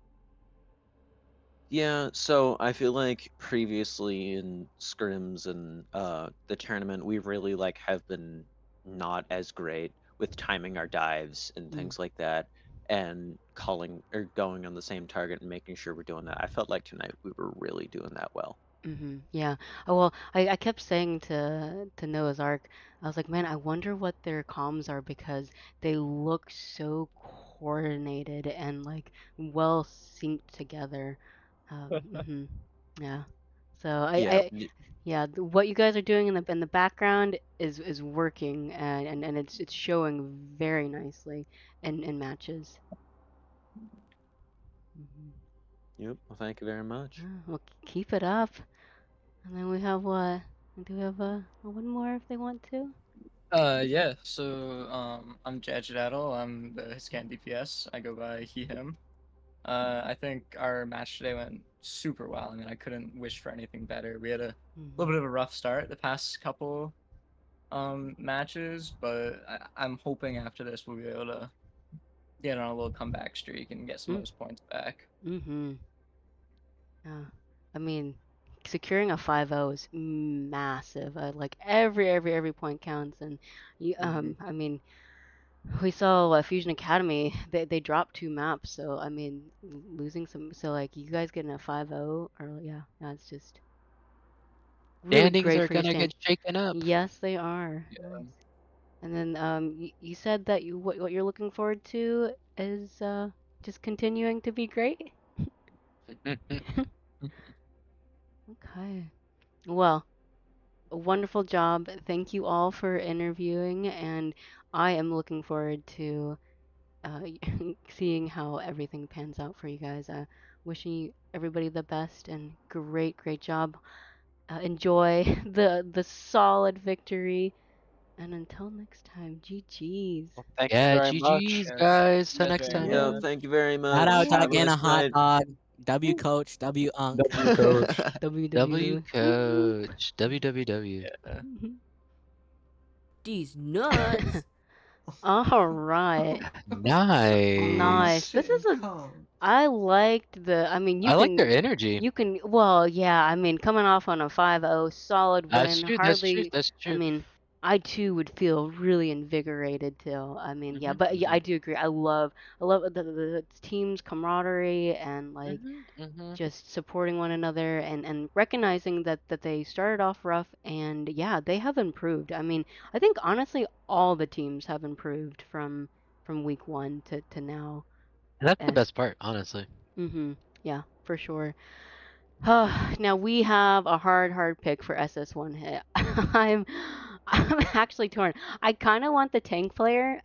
Yeah, so I feel like previously in scrims and the tournament, we really like have been not as great with timing our dives and Mm. things like that, and calling or going on the same target and making sure we're doing that. I felt like tonight we were really doing that well. Yeah. Oh, well, I kept saying to Noah's Ark, I was like, man, I wonder what their comms are because they look so coordinated and like well synced together. Mhm. Yeah. So Yeah, yeah, what you guys are doing in the background is working and it's showing very nicely in matches. Hmm. yep. Well, thank you very much. Yeah, well, keep it up. And then we have what? Do we have one more if they want to? Yeah. So, I'm Jadjadaddle. I'm the Hiscan DPS. I go by he, him. I think our match today went super well. I mean, I couldn't wish for anything better. We had a Hmm. little bit of a rough start the past couple matches, but I'm hoping after this we'll be able to get on a little comeback streak and get some of those points back. Mm-hmm. Yeah. I mean, securing a 5-0 is massive. Like every point counts, and you Mhm. I mean, we saw Fusion Academy. They dropped 2 maps, so I mean, losing some. So like, you guys getting a 5-0, or yeah, it's just really Standings great are for your gonna stand. get shaken up. Yes, they are. Yeah. Nice. And then you said that what you're looking forward to is just continuing to be great. Okay. Well, a wonderful job. Thank you all for interviewing, and I am looking forward to uh, seeing how everything pans out for you guys. Wishing you everybody the best and great job. Enjoy the solid victory, and until next time, GG's. Well, thank you Yeah, very much, GG's, and guys. Till you guys next very time. Yeah, good. thank you very Shout out much. to Have a Yay! again a nice hot night. dog. W Woo. coach, W unk. W coach. W WW. Woo. coach. WWW. Yeah. These nuts. All right. Nice. Nice. This is a I liked the I mean I like their energy. you can well, yeah, I mean coming off on a 5-0 solid That's win, true. That's true. hardly That's I true. mean I too would feel really invigorated too. I mean, yeah, but yeah, Hmm. I do agree. I love the team's camaraderie and like Hmm. just supporting one another and recognizing that they started off rough and yeah, they have improved. I mean, I think honestly all the teams have improved from week 1 to now. And that's the And best part, honestly. yeah, for sure. Now we have a hard pick for SS1 hit. I'm actually torn. I kind of want the tank player,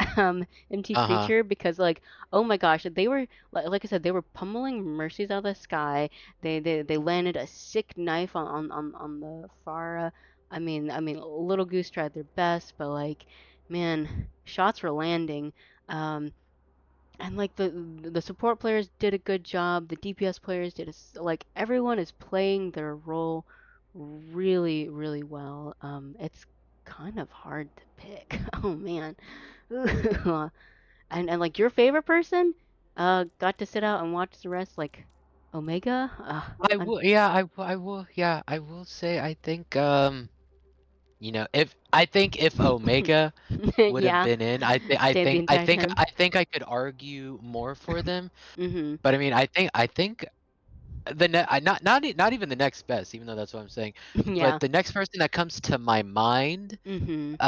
MT Uh-huh. Creature, because like, oh my gosh, they were like I said, they were pummeling mercies out of the sky. They landed a sick knife on the Farah. I mean, Little Goose tried their best, but like, man, shots were landing. Um, and like the support players did a good job. The DPS players did like everyone is playing their role really well. It's kind of hard to pick. Oh man. And like your favorite person got to sit out and watch the rest like Omega. I will, yeah, I will, yeah, I will say, I think, if Omega would have Yeah, been in, stayed the entire time. I think I could argue more for them. Mhm. But I mean, I think not even the next best, even though that's what I'm saying. But Yeah. the next person that comes to my mind, Mhm.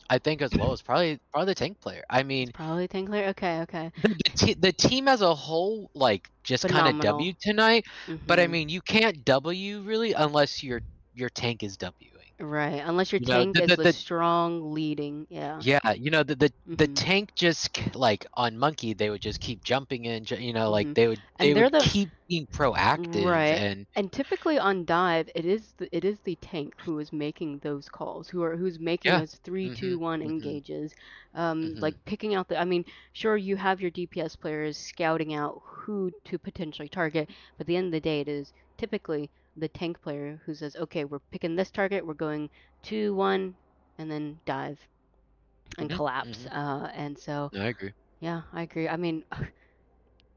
I think as well is probably the tank player. I It's mean, probably Tankler. Okay. the team as a whole, like, just kind of Phenomenal. W tonight. But I Mhm. mean, you can't W really unless your tank is Wing. Right, unless your You know, tank is the strong leading, yeah. yeah, the Mhm. tank just like on Monkey, they would just keep jumping in, like Mhm. they And they're would the keep being proactive right. and And typically on dive, it is the tank who is making those calls, who's making yeah. those three, two, Mhm. one Mhm. engages, Mhm. like picking out I mean, sure you have your DPS players scouting out who to potentially target, but at the end of the day, it is typically the tank player who says, okay, we're picking this target, we're going 2, 1, and then dive and Mhm. collapse. Mhm. And so I agree. yeah, I agree. I mean,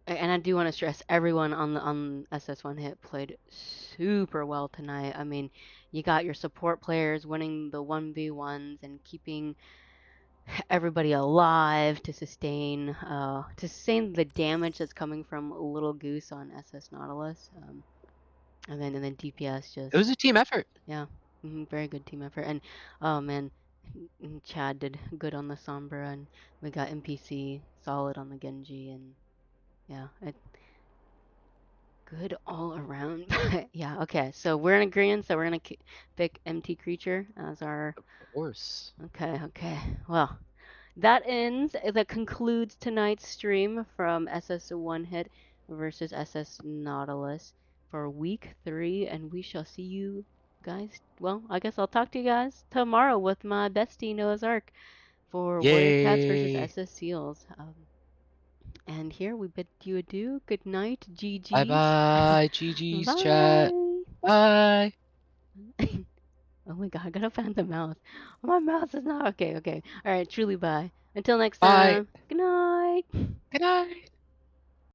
And I do want to stress everyone on SS1 Hit played super well tonight. I mean, you got your support players winning the 1v1s and keeping everybody alive to sustain the damage that's coming from Little Goose on SS Nautilus. And then DPS It was just a team effort. yeah, very good team effort. And oh man, Chad did good on the Sombra, and we got NPC solid on the Genji, and yeah, good all around. Yeah, okay. So we're in agreement. So we're gonna pick MT Creature as our. Of course. Okay. Well, that concludes tonight's stream from SS1 Hit versus SS Nautilus for week 3, and we shall see you guys. Well, I guess I'll talk to you guys tomorrow with my bestie Noah's Ark for Warrior Cats versus Yay. SS Seals. And here we bid you adieu. Good night. Bye GG's. bye. GG's chat. Bye. Bye. Oh my god, I gotta find the mouse. My mouse is not okay. All right, truly bye. Until next Bye. time. Good night. Good night.